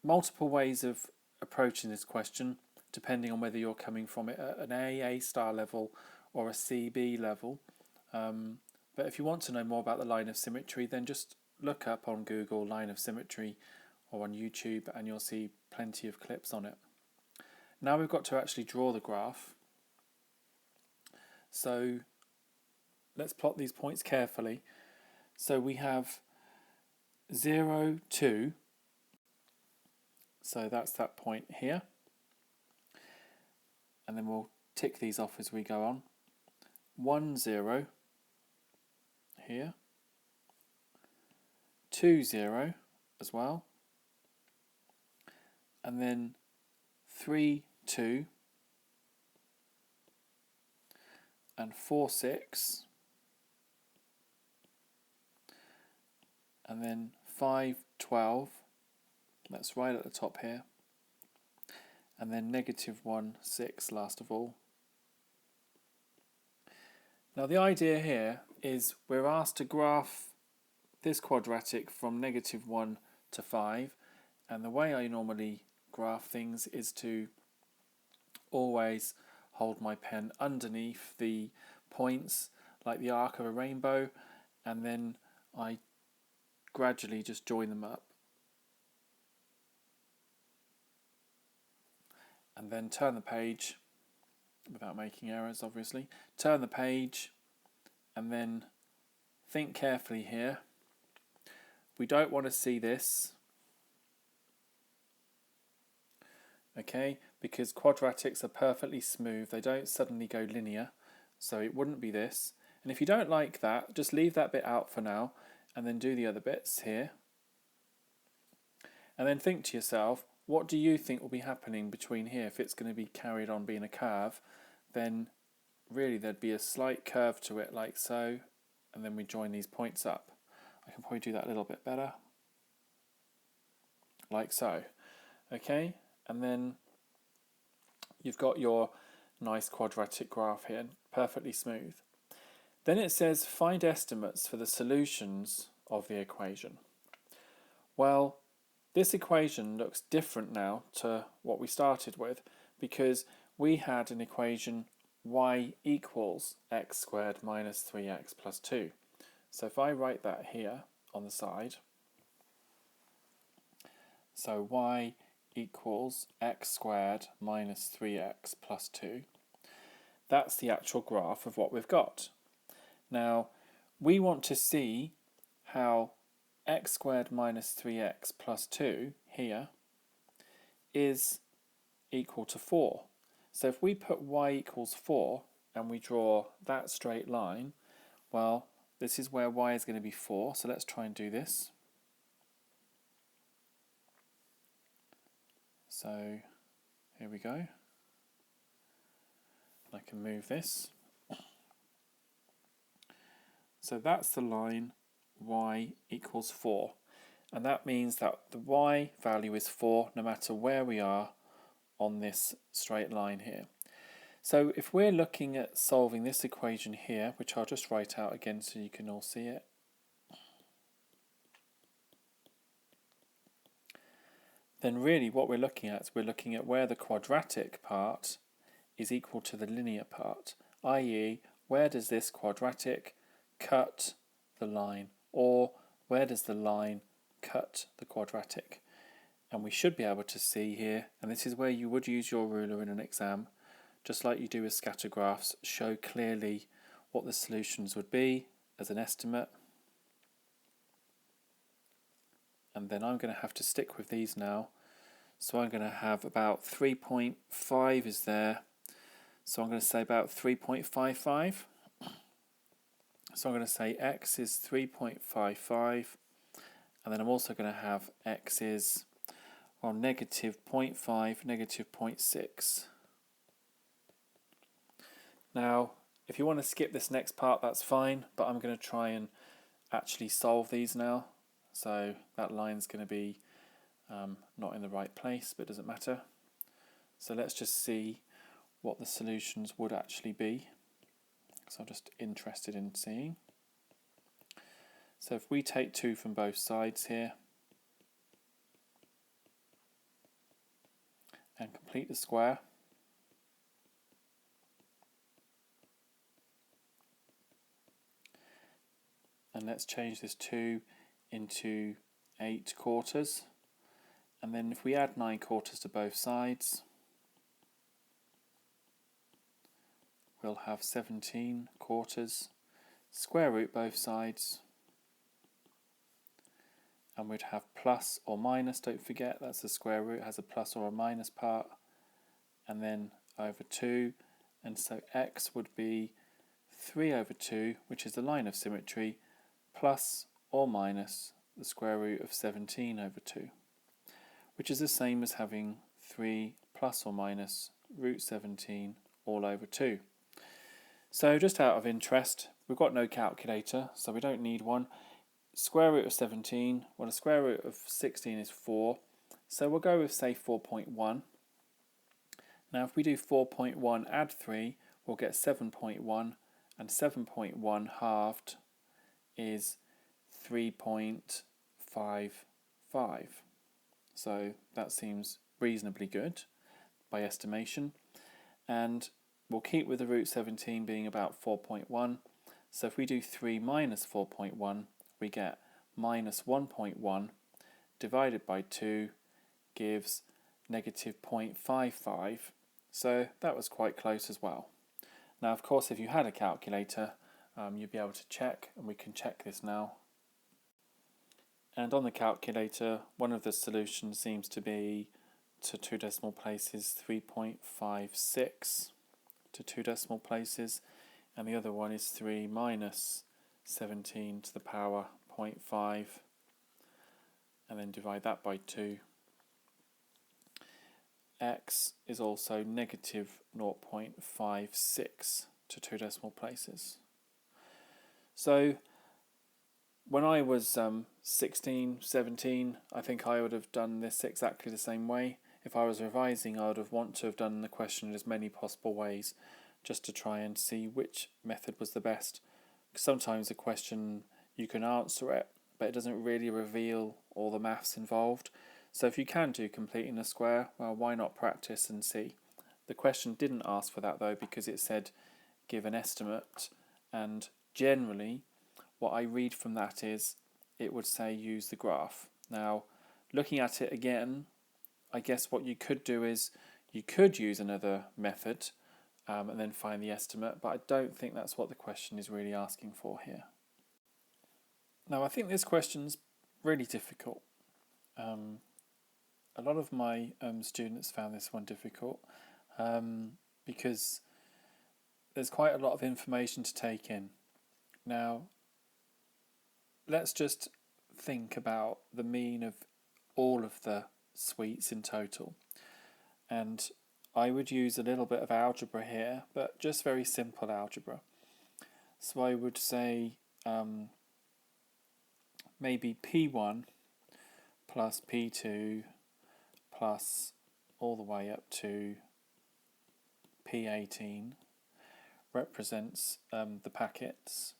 multiple ways of approaching this question, depending on whether you're coming from it at an A star level or a CB level. But if you want to know more about the line of symmetry, then just look up on Google line of symmetry or on YouTube and you'll see plenty of clips on it. Now we've got to actually draw the graph. So let's plot these points carefully. So we have 0, 2. So that's that point here. And then we'll tick these off as we go on. 1, 0 here. 2, 0 as well. And then 3, 2. And 4, 6. And then 5, 12. That's right at the top here. And then -1, 6 last of all. Now the idea here is we're asked to graph this quadratic from -1 to 5, and the way I normally graph things is to always hold my pen underneath the points like the arc of a rainbow, and then I gradually just join them up. And then turn the page, without making errors obviously, turn the page and then think carefully here. We don't want to see this, okay, because quadratics are perfectly smooth, they don't suddenly go linear, so it wouldn't be this. And if you don't like that, just leave that bit out for now and then do the other bits here. And then think to yourself, what do you think will be happening between here? If it's going to be carried on being a curve, then really there'd be a slight curve to it like so, and then we join these points up. I can probably do that a little bit better, like so. Okay, and then you've got your nice quadratic graph here, perfectly smooth. Then it says find estimates for the solutions of the equation. Well, this equation looks different now to what we started with, because we had an equation y equals x squared minus 3x plus 2. So if I write that here on the side, so y equals x squared minus 3x plus 2, that's the actual graph of what we've got. Now, we want to see how x squared minus 3x plus 2 here is equal to 4. So if we put y equals 4 and we draw that straight line, well, this is where y is going to be 4. So let's try and do this. So here we go. I can move this. So that's the line y equals 4, and that means that the y value is 4 no matter where we are on this straight line here. So if we're looking at solving this equation here, which I'll just write out again so you can all see it, then really what we're looking at is we're looking at where the quadratic part is equal to the linear part, i.e. where does this quadratic cut the line, or where does the line cut the quadratic? And we should be able to see here, and this is where you would use your ruler in an exam, just like you do with scatter graphs, show clearly what the solutions would be as an estimate. And then I'm going to have to stick with these now. So I'm going to have about 3.5 is there. So I'm going to say about 3.55. So I'm going to say x is 3.55, and then I'm also going to have x is, well, -0.5, -0.6. Now, if you want to skip this next part, that's fine, but I'm going to try and actually solve these now. So that line's going to be not in the right place, but it doesn't matter. So let's just see what the solutions would actually be. So I'm just interested in seeing. So if we take 2 from both sides here and complete the square, and let's change this 2 into 8 quarters, and then if we add 9 quarters to both sides, we'll have 17 quarters, square root both sides, and we'd have plus or minus, don't forget, that's the square root, has a plus or a minus part, and then over 2, and so x would be 3 over 2, which is the line of symmetry, plus or minus the square root of 17 over 2, which is the same as having 3 plus or minus root 17 all over 2. So just out of interest, we've got no calculator, so we don't need one. Square root of 17, well, the square root of 16 is 4, so we'll go with, say, 4.1. Now if we do 4.1 add 3, we'll get 7.1, and 7.1 halved is 3.55. So that seems reasonably good by estimation, and we'll keep with the root 17 being about 4.1. So if we do 3 minus 4.1, we get minus 1.1 divided by 2 gives negative 0.55. So that was quite close as well. Now, of course, if you had a calculator, you'd be able to check, and we can check this now. And on the calculator, one of the solutions seems to be to 2 decimal places 3.56 to 2 decimal places, and the other one is 3 minus 17 to the power 0.5, and then divide that by 2. X is also negative 0.56 to 2 decimal places. So when I was 16, 17, I think I would have done this exactly the same way. If I was revising, I would have wanted to have done the question in as many possible ways, just to try and see which method was the best. Sometimes a question, you can answer it, but it doesn't really reveal all the maths involved. So if you can do completing a square, well, why not practice and see? The question didn't ask for that though, because it said give an estimate, and generally what I read from that is it would say use the graph. Now, looking at it again, I guess what you could do is you could use another method and then find the estimate, but I don't think that's what the question is really asking for here. Now, I think this question's really difficult. A lot of my students found this one difficult because there's quite a lot of information to take in. Now, let's just think about the mean of all of the sweets in total. And I would use a little bit of algebra here, but just very simple algebra. So I would say maybe P1 plus P2 plus all the way up to P18 represents the packets,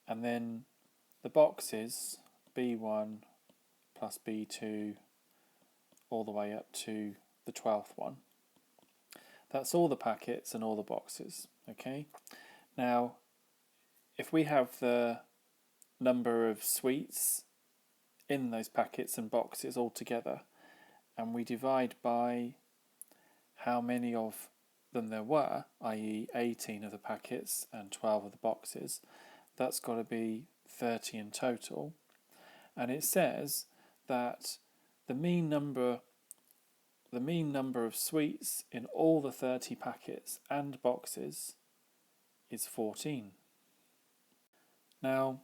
and then the boxes B1 plus B2 all the way up to the 12th one. That's all the packets and all the boxes. Okay. Now, if we have the number of sweets in those packets and boxes all together, and we divide by how many of them there were, i.e. 18 of the packets and 12 of the boxes, that's got to be 30 in total. And it says that the mean number of sweets in all the 30 packets and boxes is 14. Now,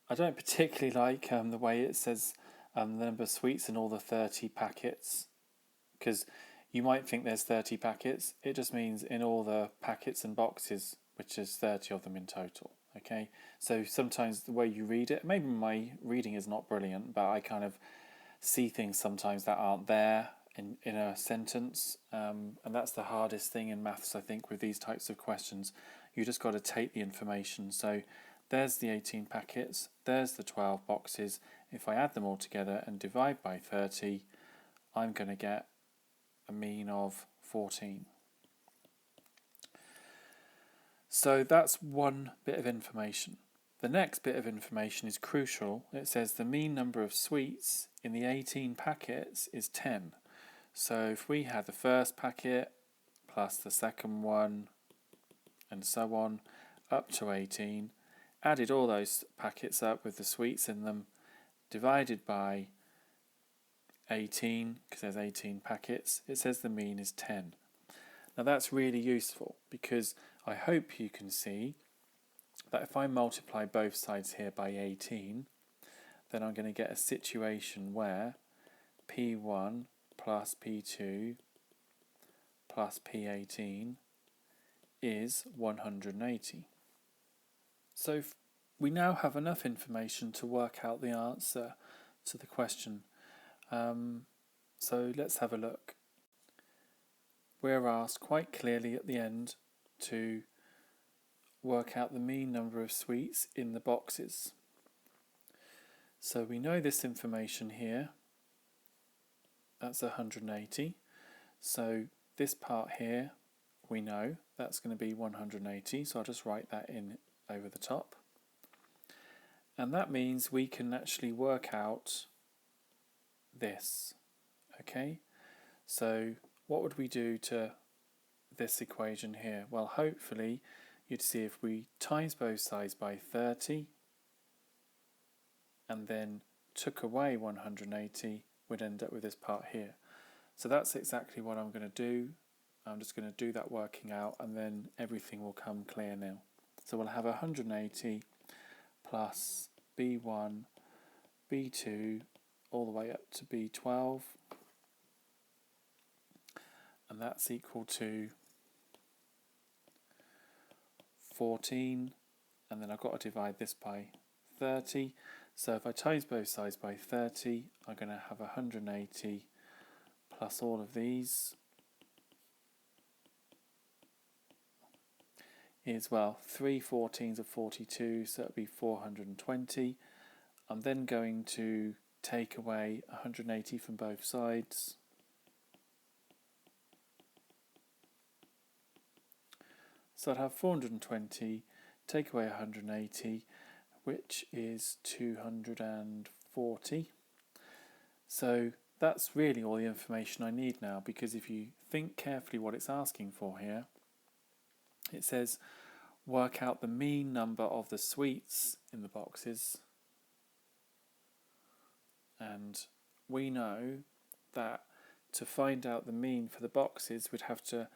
I don't particularly like the way it says the number of sweets in all the 30 packets, because you might think there's 30 packets. It just means in all the packets and boxes, which is 30 of them in total. Okay, so sometimes the way you read it, maybe my reading is not brilliant, but I kind of see things sometimes that aren't there in a sentence, and that's the hardest thing in maths, I think, with these types of questions. You just got to take the information. So there's the 18 packets, there's the 12 boxes. If I add them all together and divide by 30, I'm going to get a mean of 14. So that's one bit of information. The next bit of information is crucial. It says the mean number of sweets in the 18 packets is 10. So if we had the first packet plus the second one and so on up to 18, added all those packets up with the sweets in them, divided by 18, because there's 18 packets, it says the mean is 10. Now that's really useful because I hope you can see that if I multiply both sides here by 18, then I'm going to get a situation where P1 plus P2 plus P18 is 180. So we now have enough information to work out the answer to the question. So let's have a look. We're asked quite clearly at the end to work out the mean number of sweets in the boxes. So we know this information here, that's 180. So this part here, we know that's going to be 180, so I'll just write that in over the top. And that means we can actually work out this, okay? So what would we do to this equation here? Well, hopefully you'd see if we times both sides by 30 and then took away 180, we'd end up with this part here. So that's exactly what I'm going to do. I'm just going to do that working out and then everything will come clear now. So we'll have 180 plus B1, B2, all the way up to B12, and that's equal to 14, and then I've got to divide this by 30. So if I times both sides by 30, I'm going to have 180 plus all of these is, well, 3 14s are 42, so it'll be 420. I'm then going to take away 180 from both sides. So I'd have 420, take away 180, which is 240. So that's really all the information I need now, because if you think carefully what it's asking for here, it says work out the mean number of the sweets in the boxes. And we know that to find out the mean for the boxes, we'd have to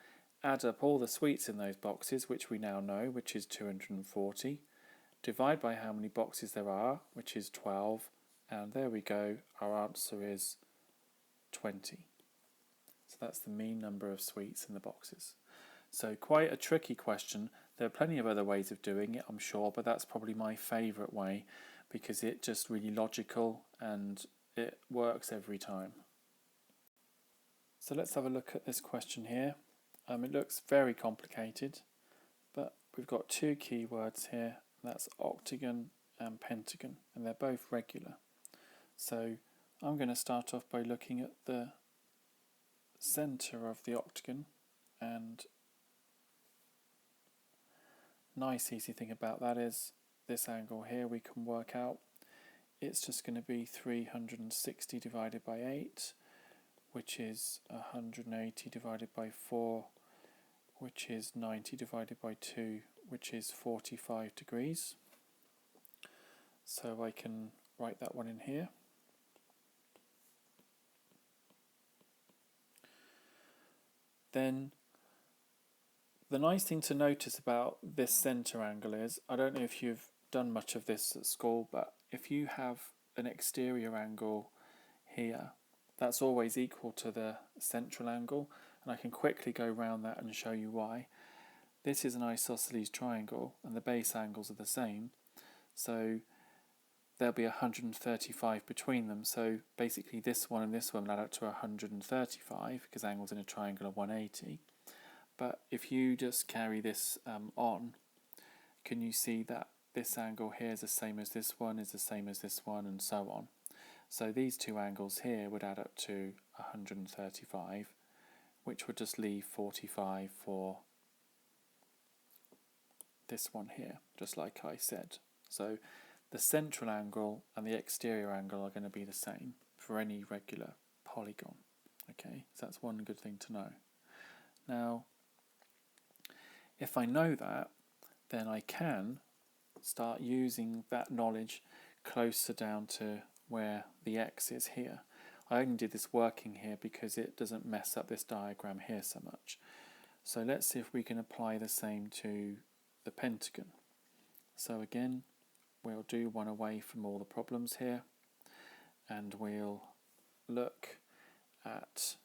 add up all the sweets in those boxes, which we now know, which is 240, divide by how many boxes there are, which is 12, and there we go, our answer is 20. So that's the mean number of sweets in the boxes. So quite a tricky question. There are plenty of other ways of doing it, I'm sure, but that's probably my favourite way because it's just really logical and it works every time. So let's have a look at this question here. It looks very complicated, but we've got two keywords here. That's octagon and pentagon, and they're both regular. So I'm going to start off by looking at the centre of the octagon, and nice easy thing about that is this angle here we can work out. It's just going to be 360 divided by 8, which is 180 divided by 4, which is 90 divided by 2, which is 45 degrees. So I can write that one in here. Then the nice thing to notice about this centre angle is, I don't know if you've done much of this at school, but if you have an exterior angle here, that's always equal to the central angle, and I can quickly go around that and show you why. This is an isosceles triangle and the base angles are the same, so there'll be 135 between them, so basically this one and this one will add up to 135 because angles in a triangle are 180. But if you just carry this on, can you see that this angle here is the same as this one, is the same as this one, and so on. So these two angles here would add up to 135, which would just leave 45 for this one here, just like I said. So the central angle and the exterior angle are going to be the same for any regular polygon. Okay, so that's one good thing to know. Now, if I know that, then I can start using that knowledge closer down to where the x is here. I only did this working here because it doesn't mess up this diagram here so much. So let's see if we can apply the same to the pentagon. So again, we'll do one away from all the problems here, and we'll look at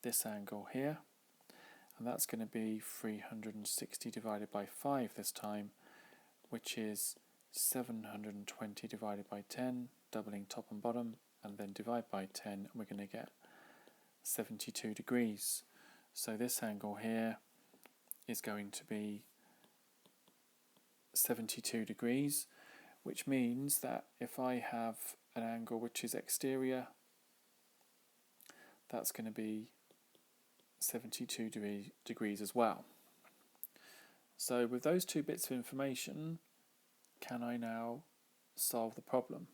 this angle here, and that's going to be 360 divided by 5 this time, which is 720 divided by 10, doubling top and bottom, and then divide by 10, and we're going to get 72 degrees. So this angle here is going to be 72 degrees, which means that if I have an angle which is exterior, that's going to be 72 degrees as well. So with those two bits of information, can I now solve the problem?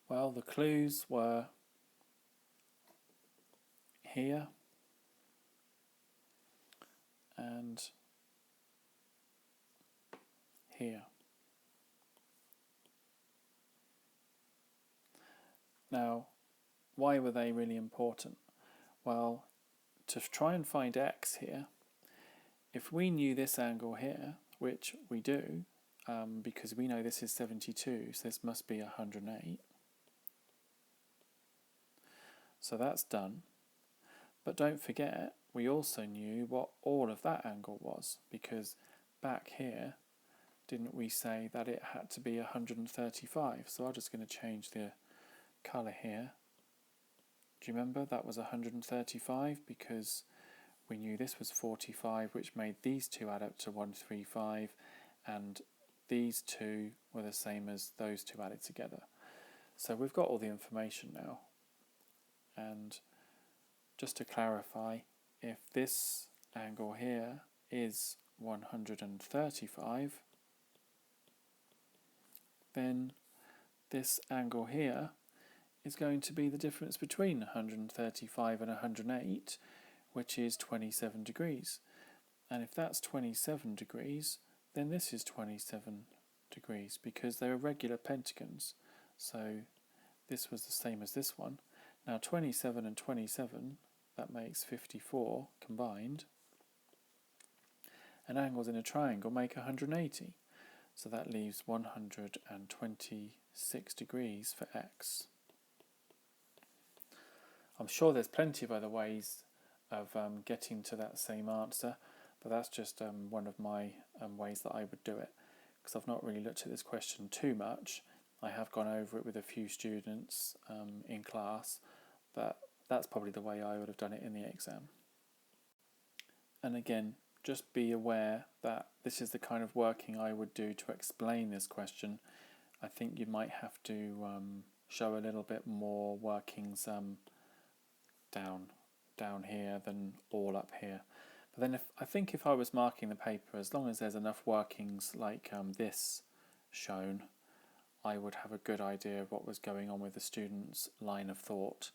Well, the clues were here and here. Now, why were they really important? Well, to try and find x here, if we knew this angle here, which we do, because we know this is 72, so this must be 108. So that's done. But don't forget, we also knew what all of that angle was, because back here, didn't we say that it had to be 135? So I'm just going to change the colour here. Do you remember that was 135 because we knew this was 45, which made these two add up to 135, and these two were the same as those two added together. So we've got all the information now. And just to clarify, if this angle here is 135, then this angle here is going to be the difference between 135 and 108, which is 27 degrees. And if that's 27 degrees, then this is 27 degrees because they're regular pentagons. So this was the same as this one. Now 27 and 27, that makes 54 combined. And angles in a triangle make 180. So that leaves 126 degrees for x. I'm sure there's plenty of other ways of getting to that same answer, but that's just one of my ways that I would do it, because I've not really looked at this question too much. I have gone over it with a few students in class, but that's probably the way I would have done it in the exam. And again, just be aware that this is the kind of working I would do to explain this question. I think you might have to show a little bit more workings down here than all up here. But then I think if I was marking the paper, as long as there's enough workings like this shown, I would have a good idea of what was going on with the student's line of thought.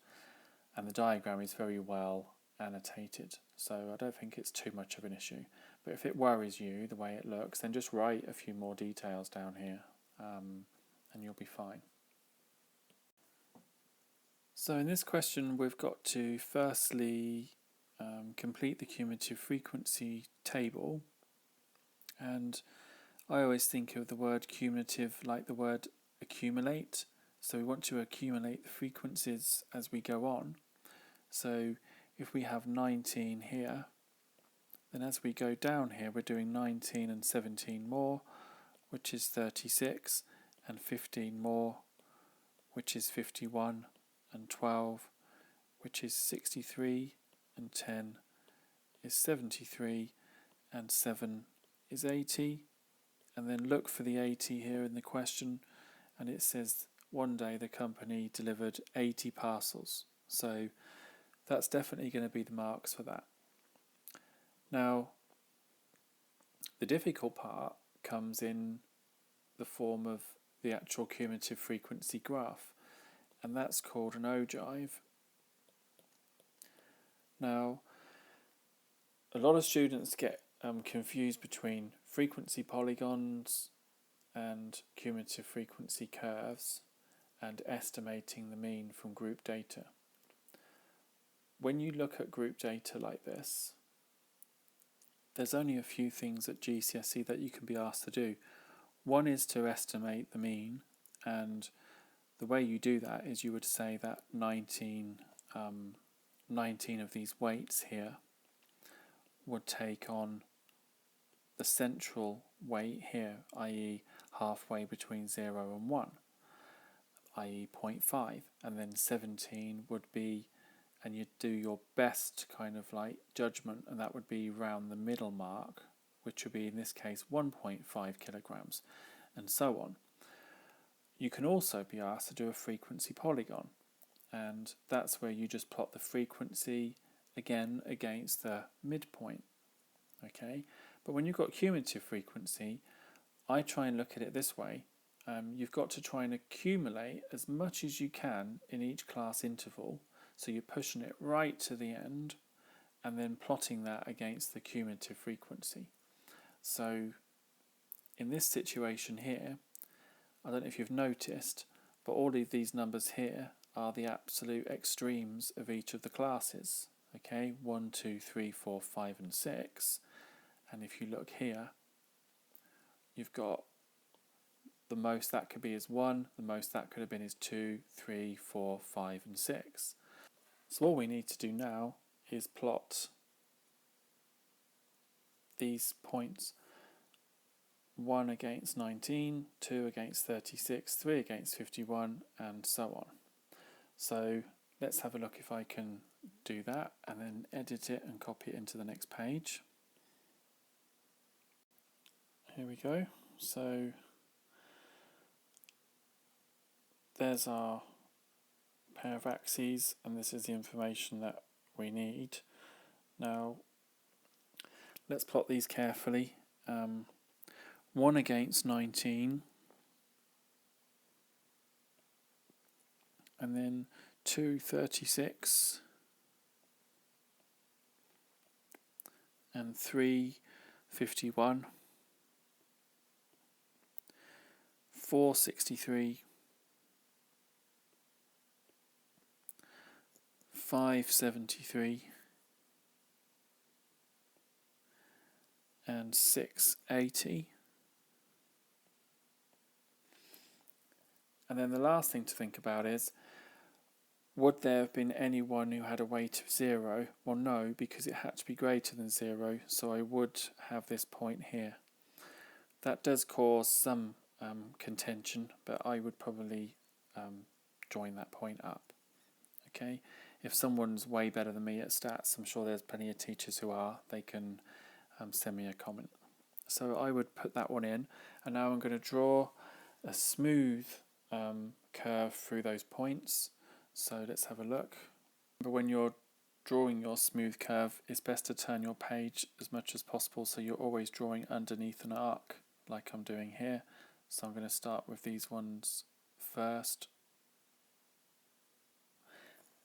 And the diagram is very well annotated, so I don't think it's too much of an issue. But if it worries you the way it looks, then just write a few more details down here and you'll be fine. So in this question we've got to firstly complete the cumulative frequency table, and I always think of the word cumulative like the word accumulate, so we want to accumulate the frequencies as we go on. So if we have 19 here, then as we go down here we're doing 19 and 17 more, which is 36, and 15 more, which is 51, and 12, which is 63, and 10 is 73, and 7 is 80. And then look for the 80 here in the question, and it says one day the company delivered 80 parcels. So that's definitely going to be the marks for that. Now, the difficult part comes in the form of the actual cumulative frequency graph, and that's called an ogive. Now, a lot of students get confused between frequency polygons and cumulative frequency curves and estimating the mean from group data. When you look at group data like this, there's only a few things at GCSE that you can be asked to do. One is to estimate the mean, and the way you do that is you would say that 19 of these weights here would take on the central weight here, i.e. halfway between 0 and 1, i.e. 0.5, and then 17 would be, and you'd do your best kind of like judgment, and that would be around the middle mark, which would be in this case 1.5 kilograms, and so on. You can also be asked to do a frequency polygon, and that's where you just plot the frequency again against the midpoint. Okay, but when you've got cumulative frequency, I try and look at it this way. You've got to try and accumulate as much as you can in each class interval, so you're pushing it right to the end and then plotting that against the cumulative frequency. So in this situation here, I don't know if you've noticed, but all of these numbers here are the absolute extremes of each of the classes. Okay, 1, 2, 3, 4, 5 and 6. And if you look here, you've got the most that could be is 1, the most that could have been is 2, 3, 4, 5 and 6. So all we need to do now is plot these points: 1 against 19, 2 against 36, 3 against 51 and so on. So let's have a look if I can do that and then edit it and copy it into the next page. Here we go. So there's our pair of axes, and this is the information that we need. Now let's plot these carefully. 1 against 19, and then 2, 36, and 3, 51, 4, 63, 5, 73, and 6, 80. And then the last thing to think about is, would there have been anyone who had a weight of 0? Well, no, because it had to be greater than 0, so I would have this point here. That does cause some contention, but I would probably join that point up. Okay, if someone's way better than me at stats, I'm sure there's plenty of teachers who are, they can send me a comment. So I would put that one in, and now I'm going to draw a smooth curve through those points. So let's have a look. But when you're drawing your smooth curve, it's best to turn your page as much as possible so you're always drawing underneath an arc like I'm doing here. So I'm going to start with these ones first,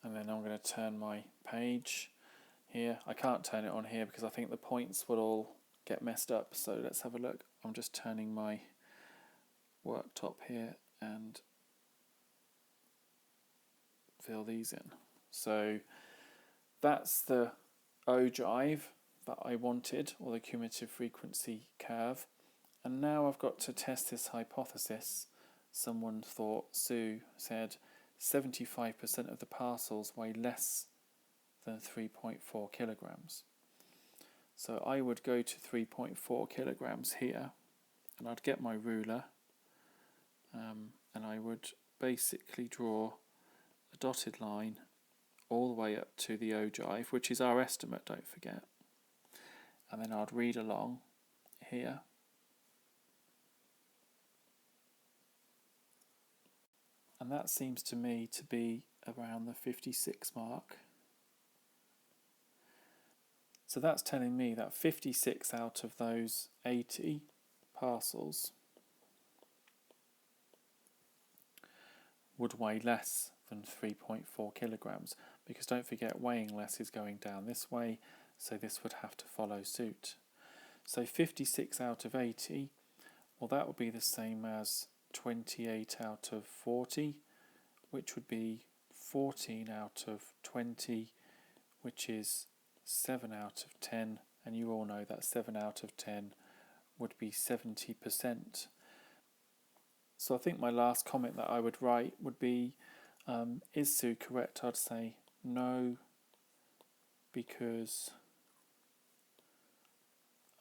and then I'm going to turn my page here. I can't turn it on here because I think the points will all get messed up, so let's have a look. I'm just turning my worktop here and fill these in. So that's the ogive that I wanted, or the cumulative frequency curve. And now I've got to test this hypothesis. Someone thought, Sue said, 75% of the parcels weigh less than 3.4 kilograms. So I would go to 3.4 kilograms here, and I'd get my ruler, and I would basically draw a dotted line all the way up to the ogive, which is our estimate, don't forget. And then I'd read along here. And that seems to me to be around the 56 mark. So that's telling me that 56 out of those 80 parcels would weigh less than 3.4 kilograms, because don't forget, weighing less is going down this way, so this would have to follow suit. So 56 out of 80, well, that would be the same as 28 out of 40, which would be 14 out of 20, which is 7 out of 10, and you all know that 7 out of 10 would be 70%. So I think my last comment that I would write would be, is Sue correct? I'd say no, because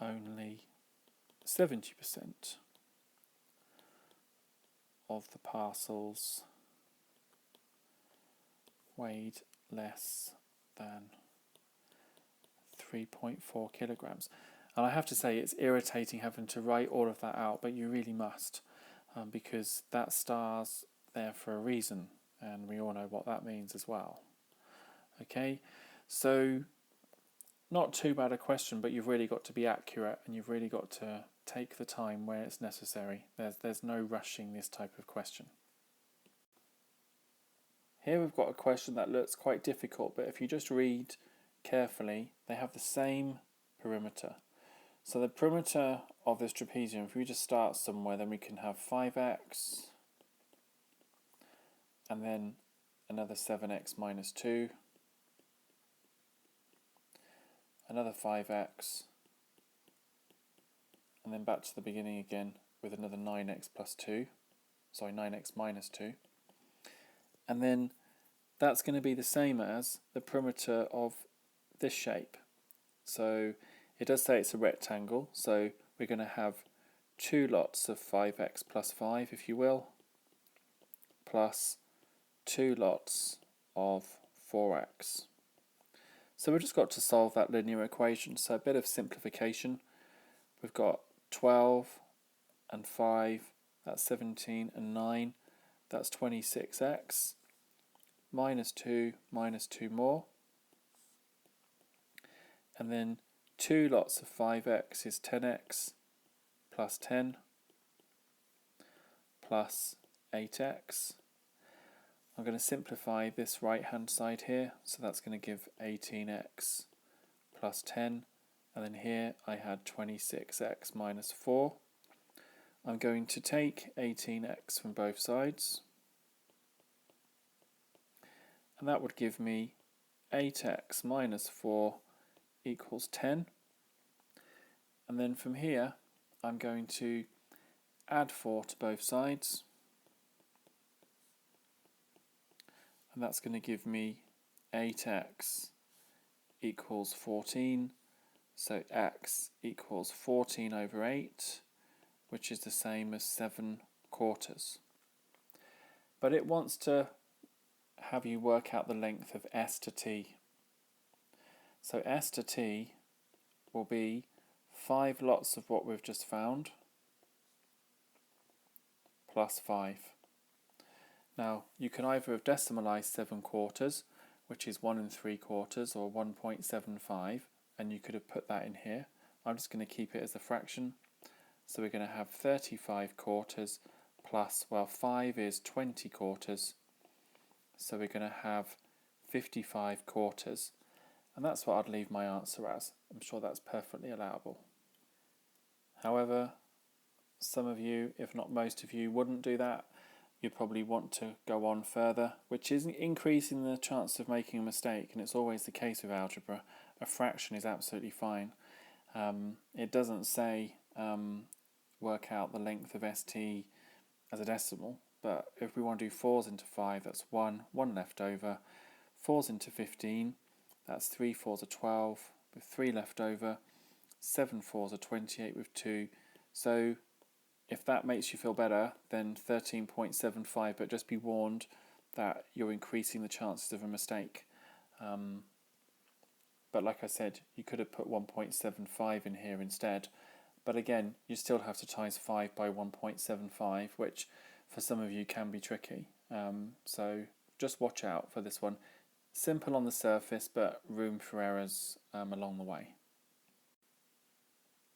only 70% of the parcels weighed less than 3.4 kilograms. And I have to say, it's irritating having to write all of that out, but you really must, because that star's there for a reason, and we all know what that means as well. Okay, so not too bad a question, but you've really got to be accurate, and you've really got to take the time where it's necessary. There's no rushing this type of question. Here we've got a question that looks quite difficult, but if you just read carefully, they have the same perimeter. So the perimeter of this trapezium, if we just start somewhere, then we can have 5x, and then another 7x minus 2, another 5x, and then back to the beginning again with another 9x minus 2. And then that's going to be the same as the perimeter of this shape. So it does say it's a rectangle, so we're going to have 2 lots of 5x plus 5, if you will, plus 2 lots of 4x. So we've just got to solve that linear equation. So a bit of simplification. We've got 12 and 5, that's 17, and 9, that's 26x, minus 2 more, and then 2 lots of 5x is 10x plus 10 plus 8x. I'm going to simplify this right hand side here, so that's going to give 18x plus 10, and then here I had 26x minus 4. I'm going to take 18x from both sides, and that would give me 8x minus 4 equals 10. And then from here I'm going to add 4 to both sides, and that's going to give me 8x equals 14, so x equals 14 over 8, which is the same as 7/4. But it wants to have you work out the length of s to t. So s to t will be 5 lots of what we've just found plus 5. Now you can either have decimalised 7/4, which is 1 3/4 or 1.75, and you could have put that in here. I'm just going to keep it as a fraction. So we're going to have 35/4 plus, well, 5 is 20/4, so we're going to have 55/4, and that's what I'd leave my answer as. I'm sure that's perfectly allowable. However, some of you, if not most of you, wouldn't do that. You'd probably want to go on further, which is increasing the chance of making a mistake, and it's always the case with algebra. A fraction is absolutely fine. It doesn't say work out the length of st as a decimal, but if we want to do 4s into 5, that's 1 left over. 4s into 15, that's 3 4s are 12 with 3 left over. 7 4s are 28 with 2. So if that makes you feel better, then 13.75, but just be warned that you're increasing the chances of a mistake. But like I said, you could have put 1.75 in here instead. But again, you still have to times 5 by 1.75, which for some of you can be tricky. So just watch out for this one. Simple on the surface, but room for errors along the way.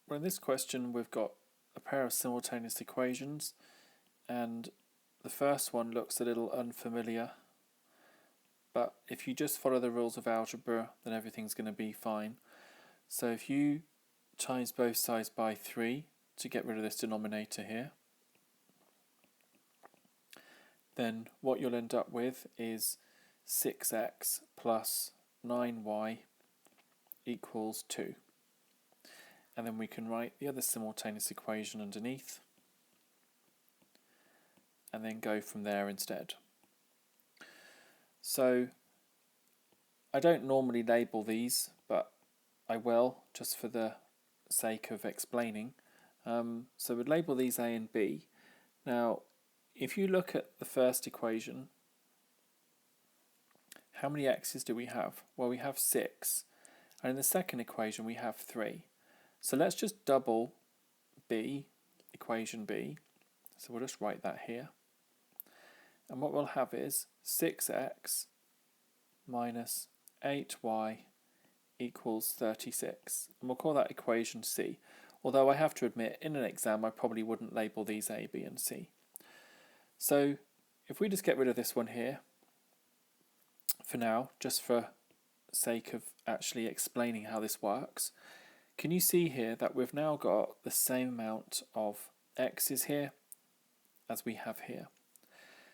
Well, in this question, we've got a pair of simultaneous equations, and the first one looks a little unfamiliar, but if you just follow the rules of algebra, then everything's going to be fine. So if you times both sides by 3 to get rid of this denominator here. Then what you'll end up with is 6x plus 9y equals 2. And then we can write the other simultaneous equation underneath and then go from there instead. So I don't normally label these, but I will just for the sake of explaining. So we'd label these A and B. Now if you look at the first equation, how many x's do we have? Well, we have 6. And in the second equation we have 3. So let's just double B, equation B. So we'll just write that here. And what we'll have is 6x minus 8y equals 36. And we'll call that equation C. Although I have to admit, in an exam I probably wouldn't label these A, B and C. So if we just get rid of this one here, for now, just for sake of actually explaining how this works, can you see here that we've now got the same amount of x's here as we have here?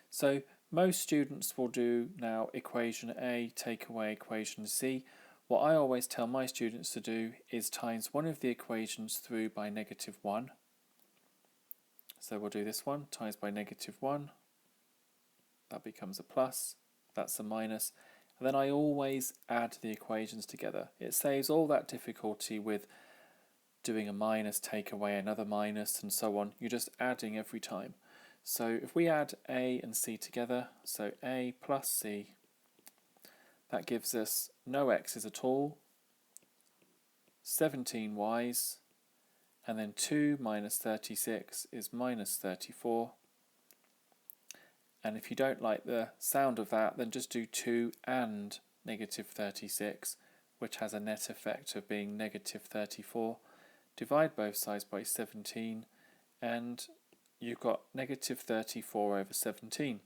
So most students will do now equation A take away equation C. What I always tell my students to do is times one of the equations through by -1. So we'll do this one, times by -1. That becomes a plus, that's a minus. And then I always add the equations together. It saves all that difficulty with doing a minus, take away another minus, and so on. You're just adding every time. So if we add A and C together, so A plus C, that gives us no x's at all, 17 y's, and then 2 minus 36 is minus 34. And if you don't like the sound of that, then just do 2 and negative 36, which has a net effect of being negative 34. Divide both sides by 17, and you've got negative 34 over 17.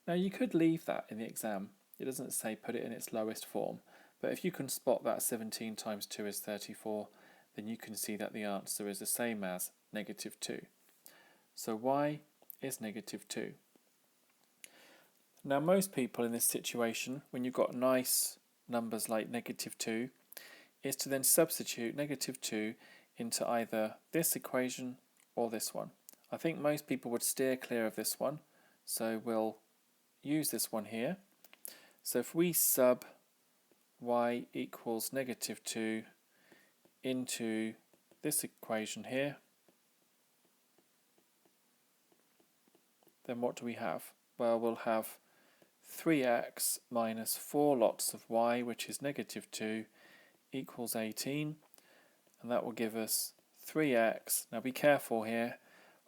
Now you could leave that in the exam. It doesn't say put it in its lowest form, but if you can spot that 17 times 2 is 34, then you can see that the answer is the same as negative 2. So y is negative 2. Now most people in this situation, when you've got nice numbers like negative 2, is to then substitute negative 2 into either this equation or this one. I think most people would steer clear of this one, so we'll use this one here. So if we sub y equals negative 2 into this equation here, then what do we have? Well, we'll have 3x minus 4 lots of y, which is negative 2, equals 18, and that will give us 3x. Now be careful here,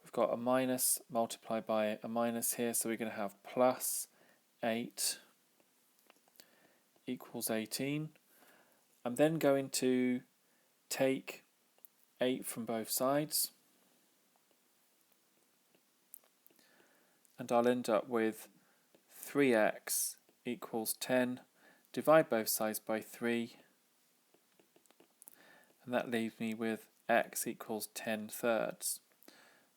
we've got a minus multiplied by a minus here, so we're going to have plus 8 equals 18. I'm then going to take 8 from both sides, and I'll end up with 3x equals 10, divide both sides by 3, and that leaves me with x equals 10 thirds.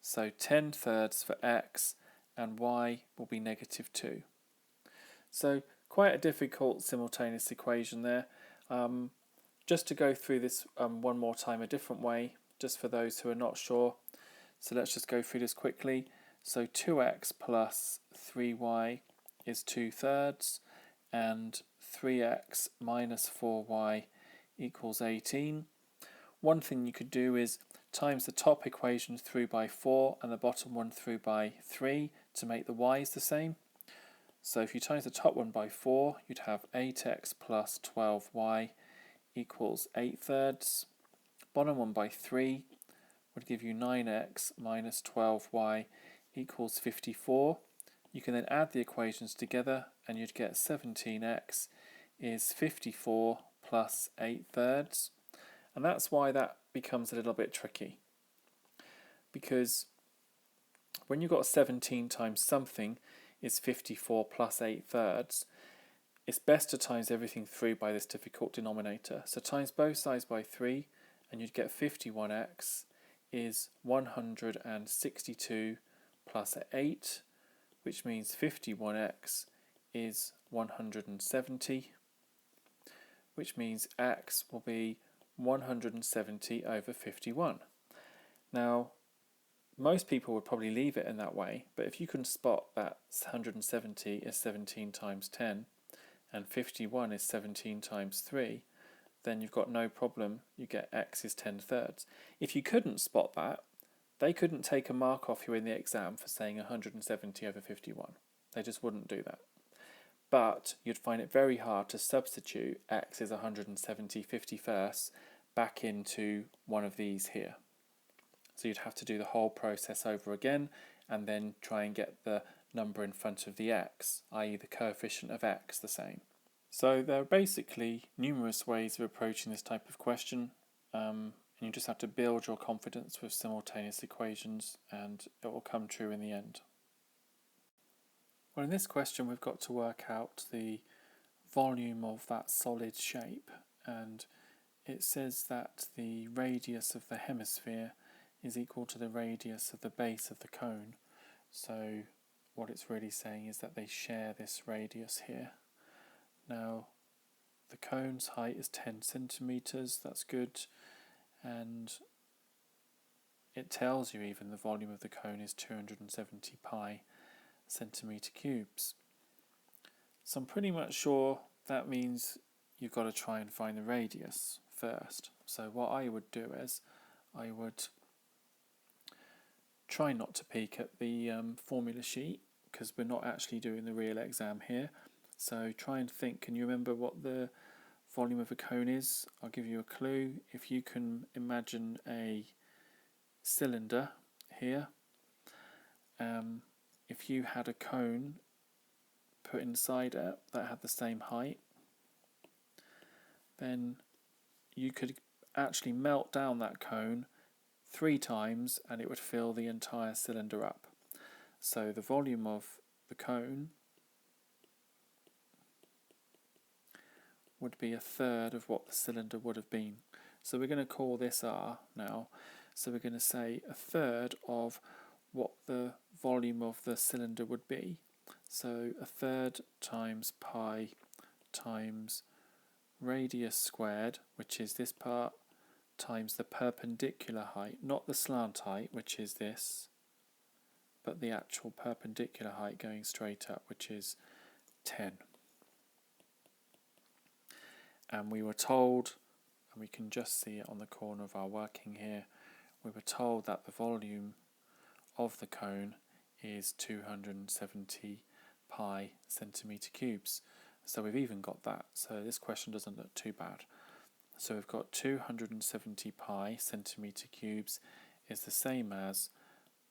So 10 thirds for x, and y will be negative 2. So quite a difficult simultaneous equation there. Just to go through this one more time a different way, just for those who are not sure. So let's just go through this quickly. So 2x plus 3y is 2 thirds, and 3x minus 4y equals 18. One thing you could do is times the top equation through by 4 and the bottom one through by 3 to make the y's the same. So if you times the top one by 4, you'd have 8x plus 12y equals 8 thirds. Bottom one by 3 would give you 9x minus 12y equals 54. You can then add the equations together and you'd get 17x is 54 plus 8 thirds. And that's why that becomes a little bit tricky. Because when you've got 17 times something is 54 plus 8 thirds, it's best to times everything through by this difficult denominator. So times both sides by 3 and you'd get 51x is 162 plus 8, which means 51x is 170, which means x will be 170 over 51. Now, most people would probably leave it in that way, but if you can spot that 170 is 17 times 10 and 51 is 17 times 3, then you've got no problem, you get x is 10/3. If you couldn't spot that, they couldn't take a mark off you in the exam for saying 170 over 51. They just wouldn't do that. But you'd find it very hard to substitute x is 170 51st back into one of these here. So you'd have to do the whole process over again and then try and get the number in front of the x, i.e. the coefficient of x, the same. So there are basically numerous ways of approaching this type of question, and you just have to build your confidence with simultaneous equations and it will come true in the end. Well, in this question we've got to work out the volume of that solid shape, and it says that the radius of the hemisphere is equal to the radius of the base of the cone. So what it's really saying is that they share this radius here. Now the cone's height is 10 centimeters, that's good, and it tells you even the volume of the cone is 270 pi centimeter cubes. So I'm pretty much sure that means you've got to try and find the radius first. So what I would do is I would try not to peek at the formula sheet because we're not actually doing the real exam here. So try and think, can you remember what the volume of a cone is? I'll give you a clue. If you can imagine a cylinder here, if you had a cone put inside it that had the same height, then you could actually melt down that cone 3 times and it would fill the entire cylinder up. So the volume of the cone would be 1/3 of what the cylinder would have been. So we're going to call this R now. So we're going to say 1/3 of what the volume of the cylinder would be. So 1/3 times pi times radius squared, which is this part, times the perpendicular height, not the slant height, which is this, but the actual perpendicular height going straight up, which is 10. And we were told, and we can just see it on the corner of our working here, we were told that the volume of the cone is 270 pi centimeter cubes. So we've even got that. So this question doesn't look too bad. So we've got 270 pi centimeter cubes is the same as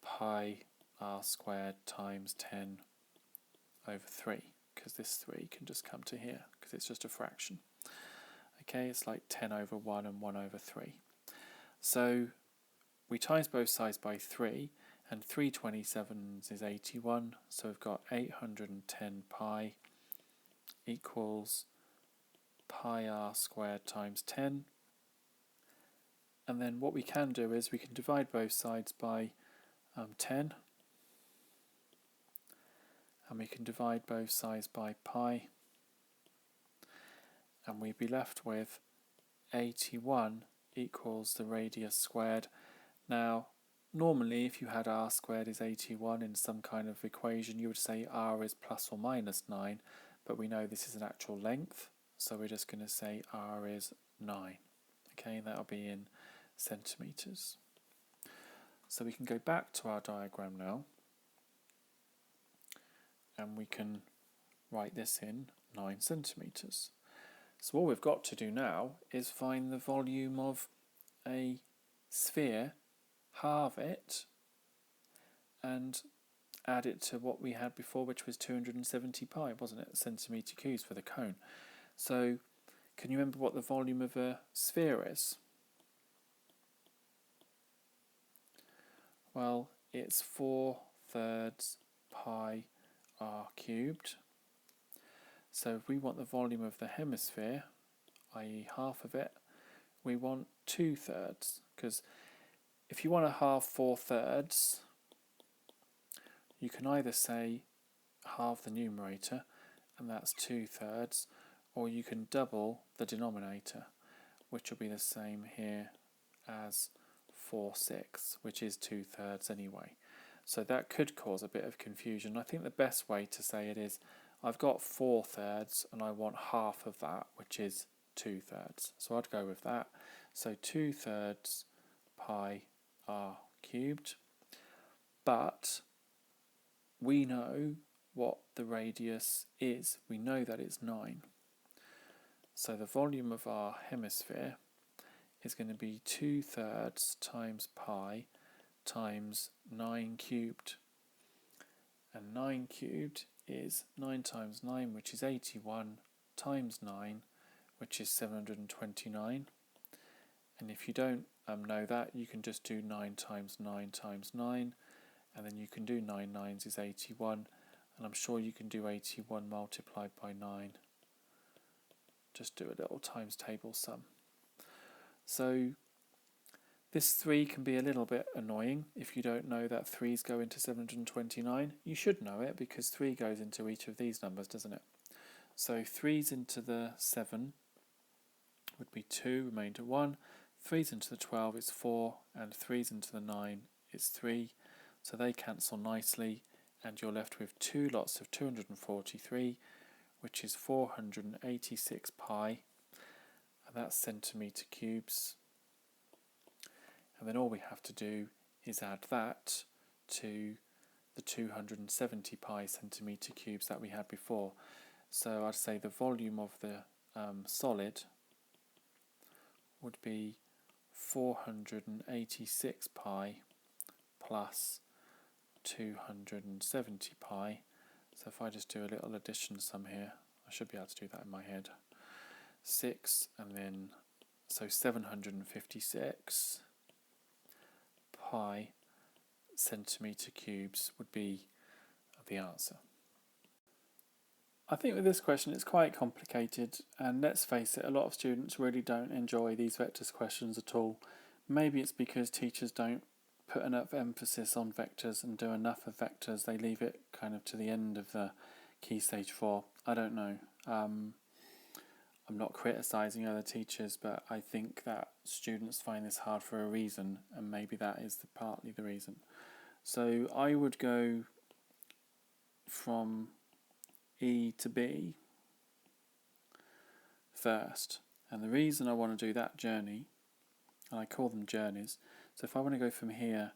pi r squared times 10 over 3, because this 3 can just come to here because it's just a fraction. Okay, it's like 10 over 1 and 1 over 3. So we times both sides by 3, and 3 27s is 81, so we've got 810 pi equals pi r squared times 10. And then what we can do is we can divide both sides by 10, and we can divide both sides by pi, and we'd be left with 81 equals the radius squared. Now normally if you had r squared is 81 in some kind of equation, you would say r is plus or minus 9, but we know this is an actual length, so we're just going to say r is 9. Okay, that'll be in centimetres. So we can go back to our diagram now, and we can write this in 9 centimetres. So all we've got to do now is find the volume of a sphere, halve it, and add it to what we had before, which was 270 pi, wasn't it? Centimetre cubes for the cone. So can you remember what the volume of a sphere is? Well, it's 4/3 pi r cubed. So if we want the volume of the hemisphere, i.e. half of it, we want 2/3, because if you want to halve 4/3, you can either say halve the numerator, and that's 2/3, or you can double the denominator, which will be the same here as 4/6, which is 2/3 anyway. So that could cause a bit of confusion. I think the best way to say it is, I've got 4/3 and I want half of that, which is 2/3. So I'd go with that. So 2/3 pi r cubed. But we know what the radius is. We know that it's 9. So the volume of our hemisphere is going to be 2/3 times pi times 9 cubed. And 9 cubed is 9 times 9, which is 81, times 9, which is 729. And if you don't know that, you can just do 9 times 9 times 9, and then you can do 9 nines is 81, and I'm sure you can do 81 multiplied by 9. Just do a little times table sum. So this 3 can be a little bit annoying if you don't know that 3's go into 729. You should know it because 3 goes into each of these numbers, doesn't it? So 3's into the 7 would be 2, remainder 1. 3's into the 12 is 4, and 3's into the 9 is 3. So they cancel nicely, and you're left with 2 lots of 243, which is 486 pi, and that's centimetre cubes. And then all we have to do is add that to the 270 pi centimetre cubes that we had before. So I'd say the volume of the solid would be 486 pi plus 270 pi. So if I just do a little addition sum here, I should be able to do that in my head. 6, and then, so 756 pi centimetre cubes would be the answer. I think with this question it's quite complicated, and let's face it, a lot of students really don't enjoy these vectors questions at all. Maybe it's because teachers don't put enough emphasis on vectors and do enough of vectors. They leave it kind of to the end of the Key Stage 4. I don't know. I'm not criticising other teachers, but I think that students find this hard for a reason, and maybe that is partly the reason. So I would go from E to B first, and the reason I want to do that journey, and I call them journeys, so if I want to go from here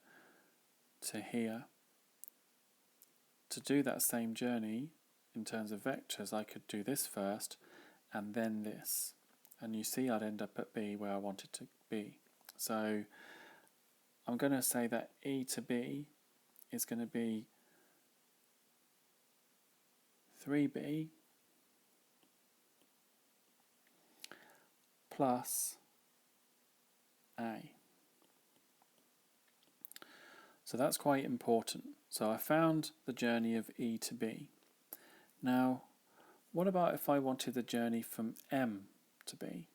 to here, to do that same journey in terms of vectors, I could do this first and then this, and you see I'd end up at B where I wanted to be. So I'm going to say that E to B is going to be 3B plus A. So that's quite important. So I found the journey of E to B. Now, what about if I wanted the journey from M to B?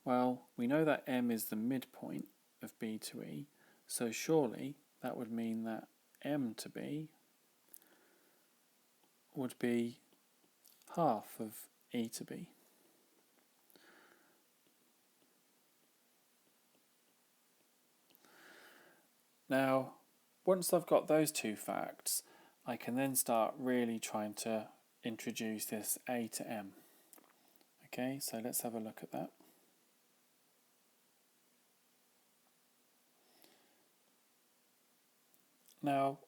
Well, we know that M is the midpoint of B to E, so surely that would mean that M to B would be half of E to B. Now, once I've got those two facts, I can then start really trying to introduce this A to M. Okay, so let's have a look at that. Now,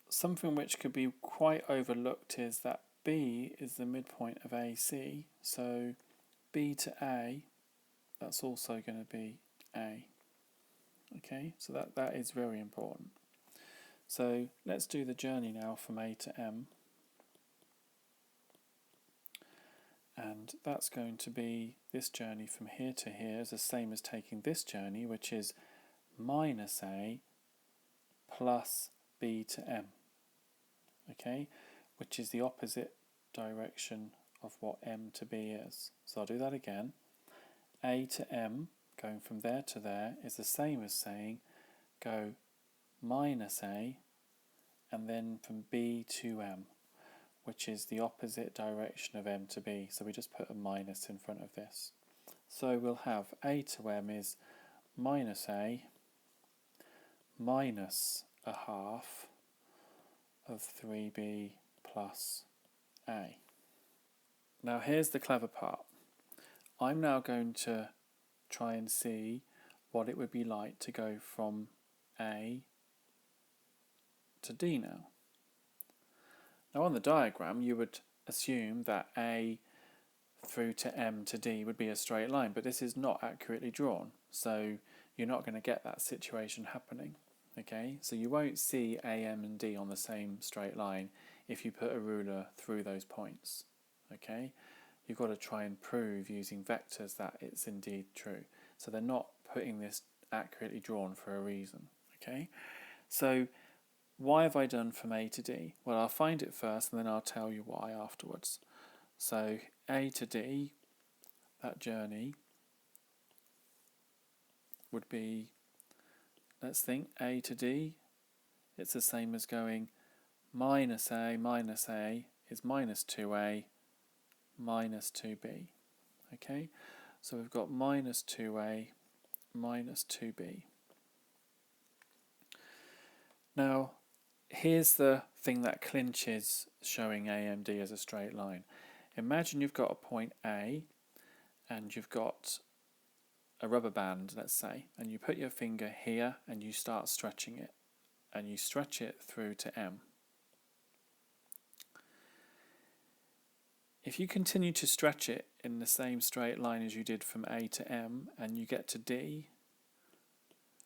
something which could be quite overlooked is that B is the midpoint of AC, so B to A, that's also going to be A. Okay, so that is very important. So let's do the journey now from A to M. And that's going to be, this journey from here to here is the same as taking this journey, which is minus A plus B to M. Okay, which is the opposite direction of what M to B is. So I'll do that again. A to M, going from there to there, is the same as saying go minus A and then from B to M, which is the opposite direction of M to B. So we just put a minus in front of this. So we'll have A to M is minus A minus a half of 3B plus A. Now here's the clever part. I'm now going to try and see what it would be like to go from A to D now. Now on the diagram you would assume that A through to M to D would be a straight line, but this is not accurately drawn, so you're not going to get that situation happening. Okay, so you won't see A, M and D on the same straight line if you put a ruler through those points. Okay, you've got to try and prove using vectors that it's indeed true. So they're not putting this accurately drawn for a reason. Okay, so why have I done from A to D? Well, I'll find it first and then I'll tell you why afterwards. So A to D, that journey would be, let's think, A to D, it's the same as going minus A is minus 2A minus 2B. Okay, so we've got minus 2A minus 2B. Now, here's the thing that clinches showing AMD as a straight line. Imagine you've got a point A and you've got a rubber band, let's say, and you put your finger here and you start stretching it, and you stretch it through to M. If you continue to stretch it in the same straight line as you did from A to M and you get to D,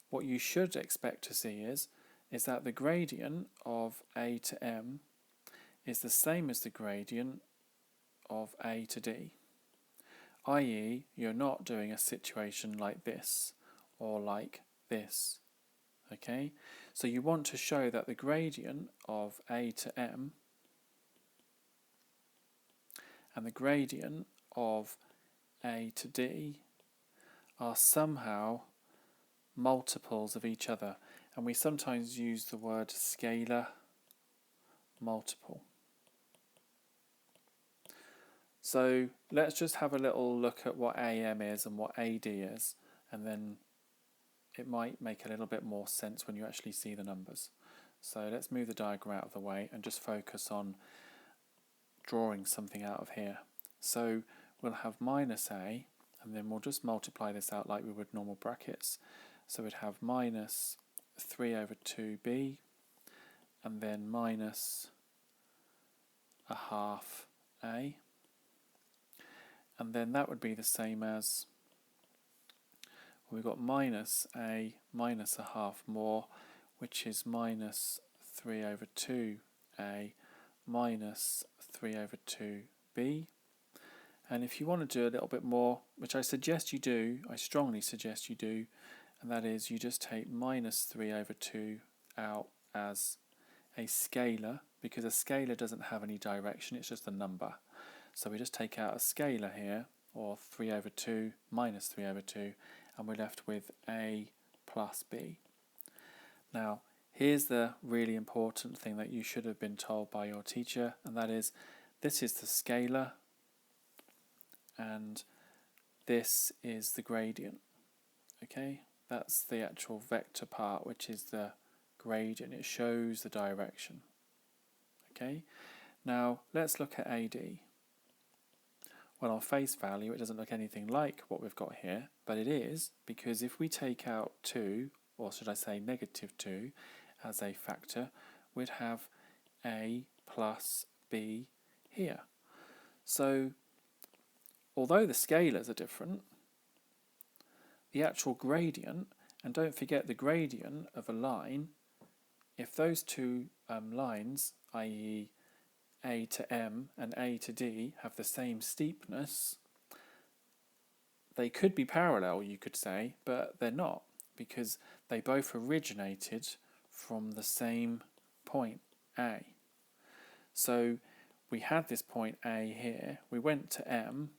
what you should expect to see is that the gradient of A to M is the same as the gradient of A to D, i.e. you're not doing a situation like this or like this. Okay, so you want to show that the gradient of A to M and the gradient of A to D are somehow multiples of each other, and we sometimes use the word scalar multiple. So let's just have a little look at what AM is and what AD is, and then it might make a little bit more sense when you actually see the numbers. So let's move the diagram out of the way and just focus on drawing something out of here. So we'll have minus A, and then we'll just multiply this out like we would normal brackets. So we'd have minus 3 over 2B, and then minus a half A. And then that would be the same as, we've got minus A minus a half more, which is minus 3 over 2A minus 3 over 2B. And if you want to do a little bit more, which I suggest you do, I strongly suggest you do, and that is you just take minus 3 over 2 out as a scalar, because a scalar doesn't have any direction, it's just a number. So we just take out a scalar here, or 3 over 2 minus 3 over 2, and we're left with A plus B. Now, here's the really important thing that you should have been told by your teacher, and that is, this is the scalar, and this is the gradient. Okay, that's the actual vector part, which is the gradient. It shows the direction. Okay, now let's look at AD. Well, on face value, it doesn't look anything like what we've got here, but it is, because if we take out 2, or should I say negative 2, as a factor, we'd have A plus B here. So, although the scalars are different, the actual gradient, and don't forget the gradient of a line, if those two lines, i.e. A to M and A to D, have the same steepness, they could be parallel, you could say, but they're not, because they both originated from the same point, A. So we had this point A here, we went to M,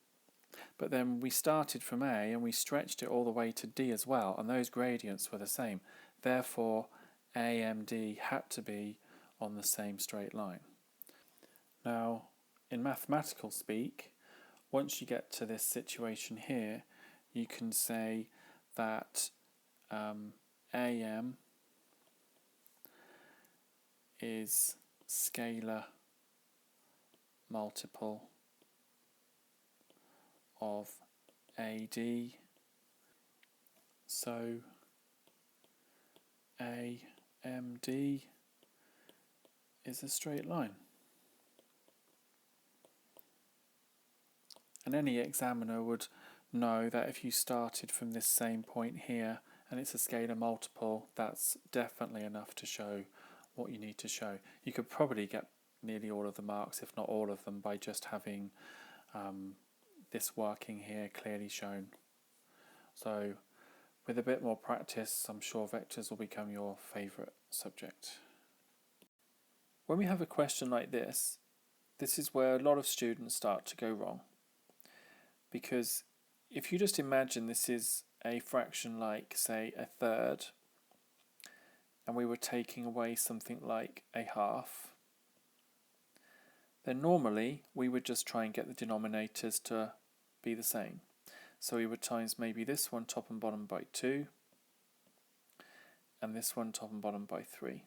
but then we started from A and we stretched it all the way to D as well, and those gradients were the same. Therefore, AMD had to be on the same straight line. Now, in mathematical speak, once you get to this situation here, you can say that AM is scalar multiple of AD, so AMD is a straight line. And any examiner would know that if you started from this same point here and it's a scalar multiple, that's definitely enough to show what you need to show. You could probably get nearly all of the marks, if not all of them, by just having this working here clearly shown. So with a bit more practice, I'm sure vectors will become your favourite subject. When we have a question like this is where a lot of students start to go wrong. Because if you just imagine this is a fraction like, say, a third, and we were taking away something like a half, then normally we would just try and get the denominators to be the same. So we would times maybe this one top and bottom by 2, and this one top and bottom by 3.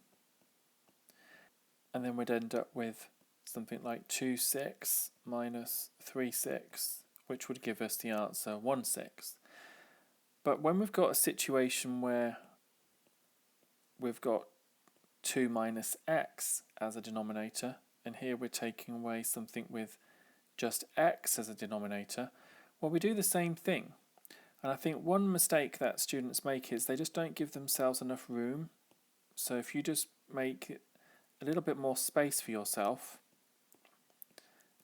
And then we'd end up with something like 2/6 minus 3/6, which would give us the answer 1/6. But when we've got a situation where we've got 2 minus x as a denominator, and here we're taking away something with just x as a denominator, well, we do the same thing. And I think one mistake that students make is they just don't give themselves enough room. So if you just make a little bit more space for yourself,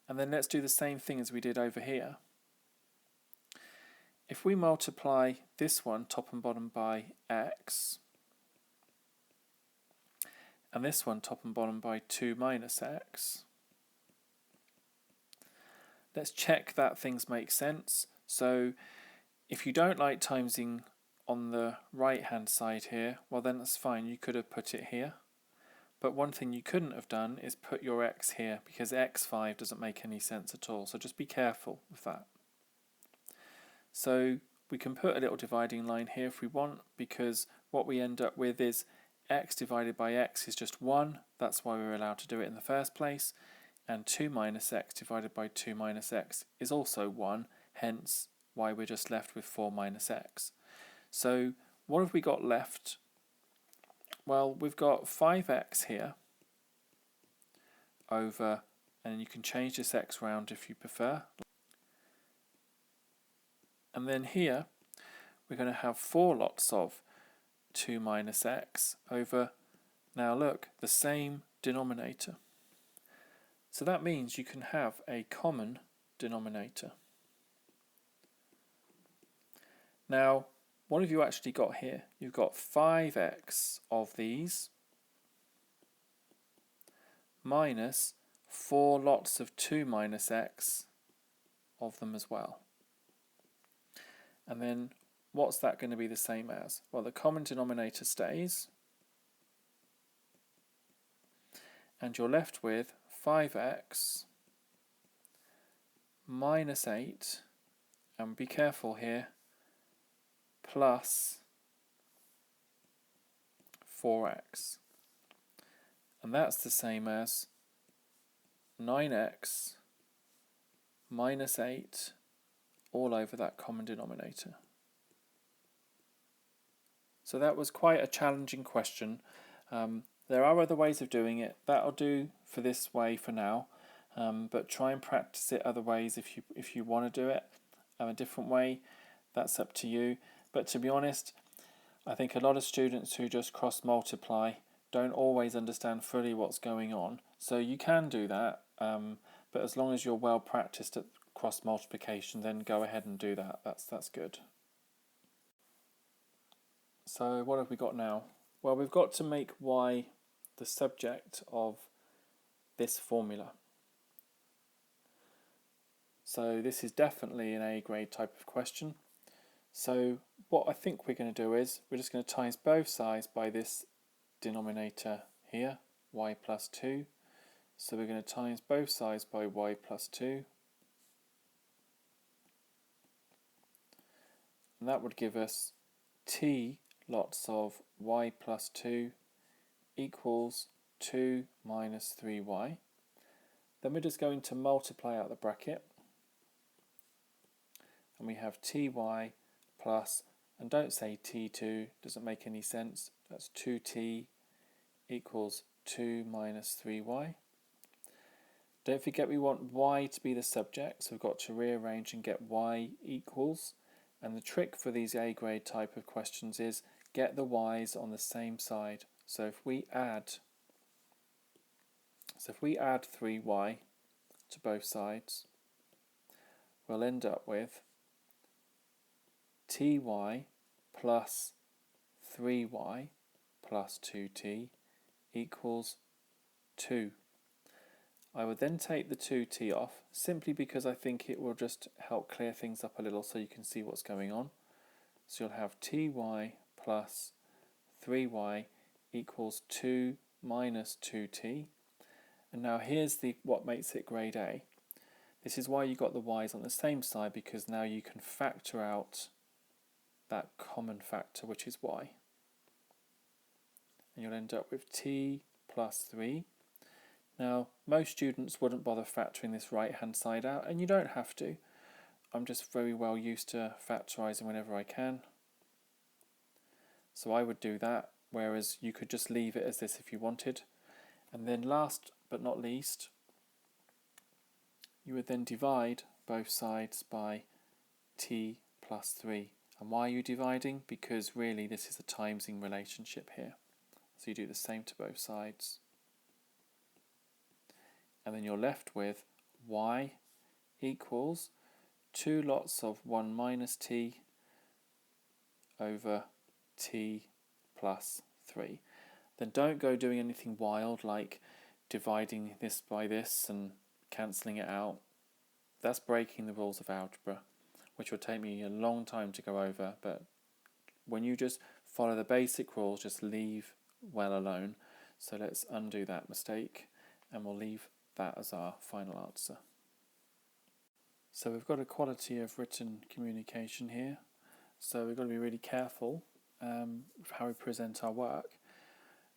and then let's do the same thing as we did over here. If we multiply this one top and bottom by x, and this one top and bottom by 2 minus x, let's check that things make sense. So if you don't like timesing on the right hand side here, well then that's fine, you could have put it here. But one thing you couldn't have done is put your x here, because x5 doesn't make any sense at all, so just be careful with that. So we can put a little dividing line here if we want, because what we end up with is x divided by x is just 1, that's why we were allowed to do it in the first place, and 2 minus x divided by 2 minus x is also 1, hence why we're just left with 4 minus x. So what have we got left? Well, we've got 5x here over, and you can change this x round if you prefer. And then here we're going to have 4 lots of 2 minus x over, now look, the same denominator. So that means you can have a common denominator. Now, what have you actually got here? You've got 5x of these minus 4 lots of 2 minus x of them as well. And then what's that going to be the same as? Well, the common denominator stays, and you're left with 5x minus 8, and be careful here, plus 4x. And that's the same as 9x minus 8 all over that common denominator. So that was quite a challenging question. There are other ways of doing it. That'll do for this way for now, but try and practice it other ways if you want to do it a different way. That's up to you. But to be honest, I think a lot of students who just cross multiply don't always understand fully what's going on. So you can do that, but as long as you're well practiced at cross multiplication, then go ahead and do that. That's good. So what have we got now? Well, we've got to make y the subject of this formula. So this is definitely an A grade type of question. So what I think we're going to do is we're just going to times both sides by this denominator here, y plus 2. So we're going to times both sides by y plus 2. And that would give us t lots of y plus 2 equals 2 minus 3y. Then we're just going to multiply out the bracket. And we have ty plus, and don't say t2, doesn't make any sense. That's 2t equals 2 minus 3y. Don't forget we want y to be the subject, so we've got to rearrange and get y equals. And the trick for these A grade type of questions is get the y's on the same side. So if we add 3y to both sides, we'll end up with ty plus 3y plus 2t equals 2. I would then take the 2t off, simply because I think it will just help clear things up a little so you can see what's going on. So you'll have ty plus 3y equals 2 minus 2t. And now here's what makes it grade A. This is why you got the y's on the same side, because now you can factor out that common factor, which is y. And you'll end up with t plus 3. Now, most students wouldn't bother factoring this right-hand side out, and you don't have to. I'm just very well used to factorising whenever I can. So I would do that, whereas you could just leave it as this if you wanted. And then last but not least, you would then divide both sides by t plus 3. And why are you dividing? Because really this is a timesing relationship here. So you do the same to both sides. And then you're left with y equals 2 lots of 1 minus t over t plus 3. Then don't go doing anything wild like dividing this by this and cancelling it out. That's breaking the rules of algebra, which will take me a long time to go over, but when you just follow the basic rules, just leave well alone. So let's undo that mistake, and we'll leave that as our final answer. So we've got a quality of written communication here, so we've got to be really careful with how we present our work.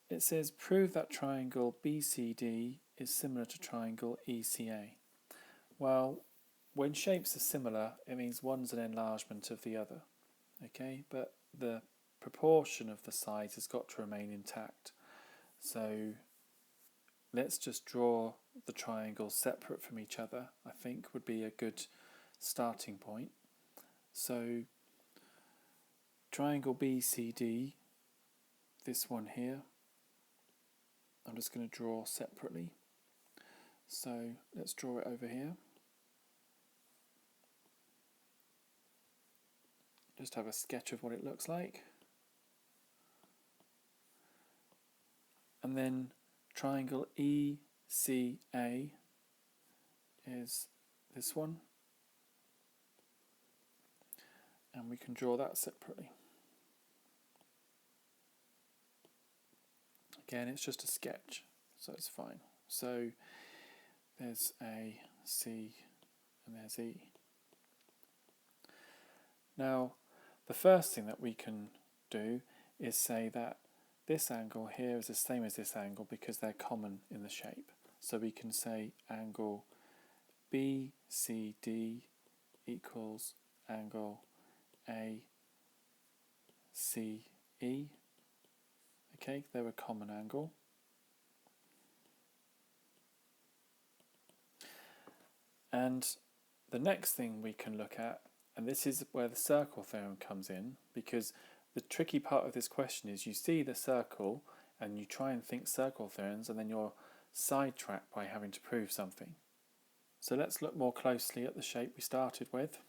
It says prove that triangle BCD is similar to triangle ECA. Well, when shapes are similar, it means one's an enlargement of the other, okay? But the proportion of the sides has got to remain intact. So let's just draw the triangles separate from each other, I think would be a good starting point. So triangle BCD, this one here, I'm just going to draw separately. So let's draw it over here. Just have a sketch of what it looks like. And then triangle ECA is this one. And we can draw that separately. Again, it's just a sketch, so it's fine. So there's A, C, and there's E. Now, the first thing that we can do is say that this angle here is the same as this angle because they're common in the shape. So we can say angle BCD equals angle ACE. Okay, they're a common angle. And the next thing we can look at, and this is where the circle theorem comes in, because the tricky part of this question is you see the circle and you try and think circle theorems and then you're sidetracked by having to prove something. So let's look more closely at the shape we started with.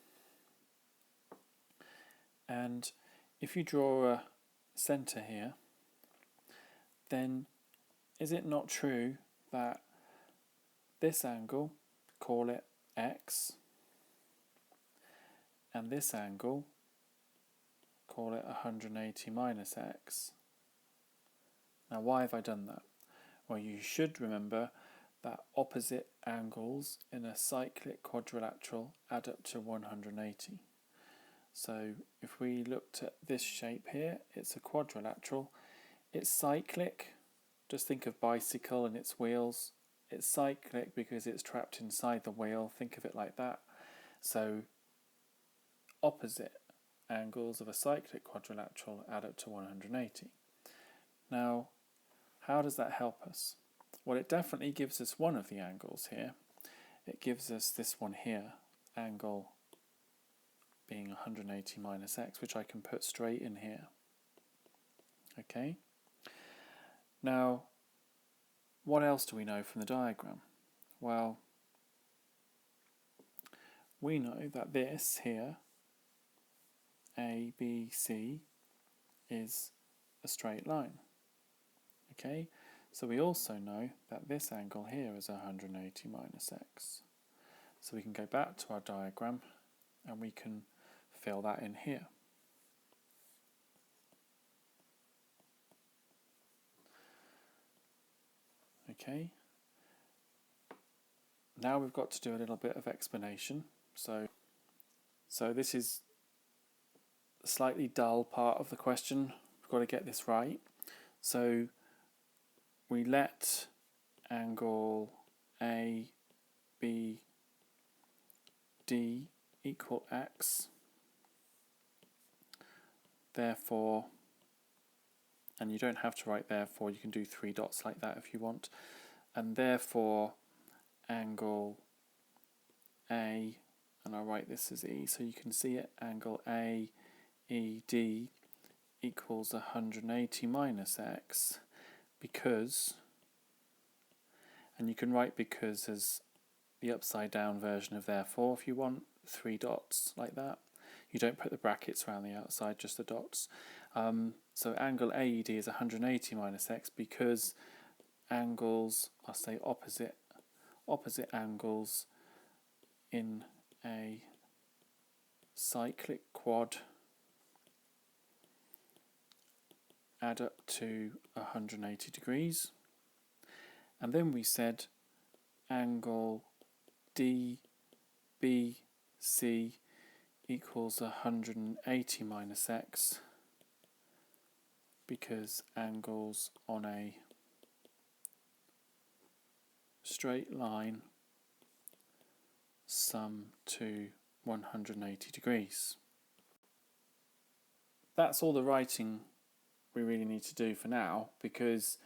And if you draw a centre here, then is it not true that this angle, call it x, and this angle, call it 180 minus x. Now why have I done that? Well, you should remember that opposite angles in a cyclic quadrilateral add up to 180. So if we looked at this shape here, it's a quadrilateral. It's cyclic. Just think of bicycle and its wheels. It's cyclic because it's trapped inside the wheel. Think of it like that. So opposite angles of a cyclic quadrilateral add up to 180. Now, how does that help us? Well, it definitely gives us one of the angles here. It gives us this one here, angle being 180 minus x, which I can put straight in here. Okay. Now, what else do we know from the diagram? Well, we know that this here, A, B, C, is a straight line. Okay, so we also know that this angle here is 180 minus x. So we can go back to our diagram and we can fill that in here. Okay, now we've got to do a little bit of explanation. So this is a slightly dull part of the question. We've got to get this right. So we let angle A, B, D equal x. Therefore, and you don't have to write therefore, you can do 3 dots like that if you want. And therefore, angle A, and I'll write this as E so you can see it, angle AED equals 180 minus x because, and you can write because as the upside down version of therefore if you want, 3 dots like that. You don't put the brackets around the outside, just the dots. So angle AED is 180 minus x because angles, I'll say opposite angles in a cyclic quad add up to 180 degrees. And then we said angle DBC equals 180 minus x because angles on a straight line sum to 180 degrees. That's all the writing we really need to do for now because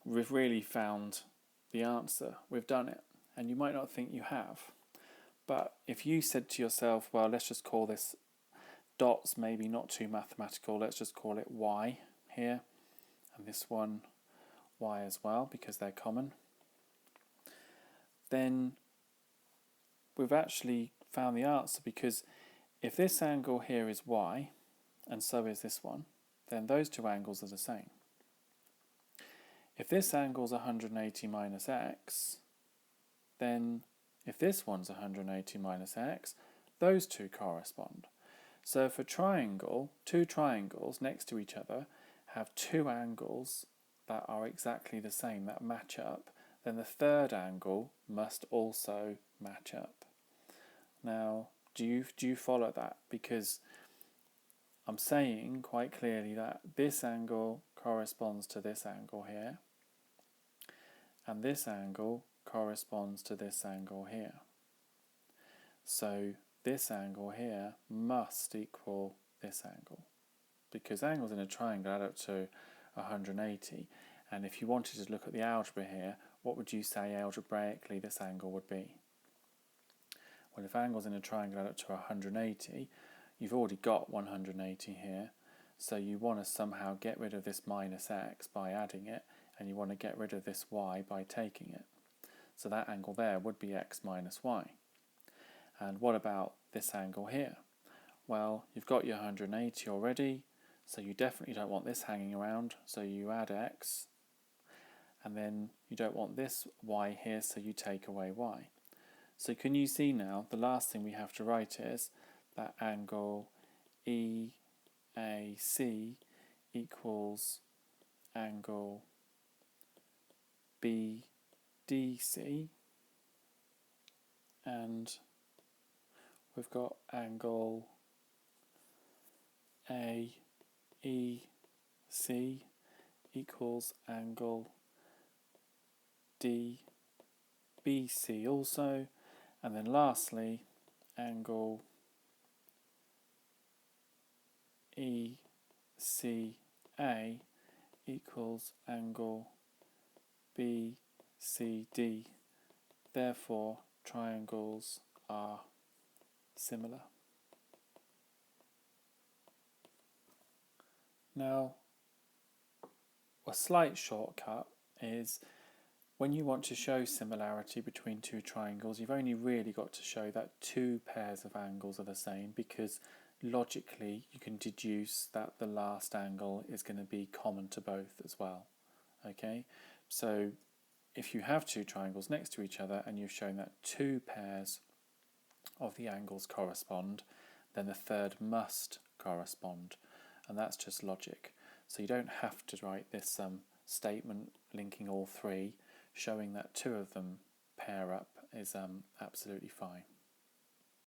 we've really found the answer. We've done it. And you might not think you have. But if you said to yourself, well, let's just call this dots, maybe not too mathematical, let's just call it y here, and this one y as well because they're common, then we've actually found the answer because if this angle here is y and so is this one, then those two angles are the same. If this angle is 180 minus x, then if this one's 180 minus x, those two correspond. So if a triangle, two triangles next to each other have two angles that are exactly the same, that match up, then the third angle must also match up. Now, do you follow that? Because I'm saying quite clearly that this angle corresponds to this angle here, and this angle corresponds to this angle here. So this angle here must equal this angle because angles in a triangle add up to 180, and if you wanted to look at the algebra here, what would you say algebraically this angle would be? Well, if angles in a triangle add up to 180, you've already got 180 here, so you want to somehow get rid of this minus x by adding it, and you want to get rid of this y by taking it. So that angle there would be x minus y. And what about this angle here? Well, you've got your 180 already, so you definitely don't want this hanging around, so you add x, and then you don't want this y here, so you take away y. So can you see now, the last thing we have to write is that angle EAC equals angle BDC, and we've got angle AEC equals angle DBC also, and then lastly angle ECA equals angle BCD. Therefore, triangles are similar. Now, a slight shortcut is when you want to show similarity between two triangles, you've only really got to show that two pairs of angles are the same, because logically you can deduce that the last angle is going to be common to both as well. Okay, so if you have two triangles next to each other and you've shown that two pairs of the angles correspond, then the third must correspond, and that's just logic. So you don't have to write this statement linking all three. Showing that two of them pair up is absolutely fine.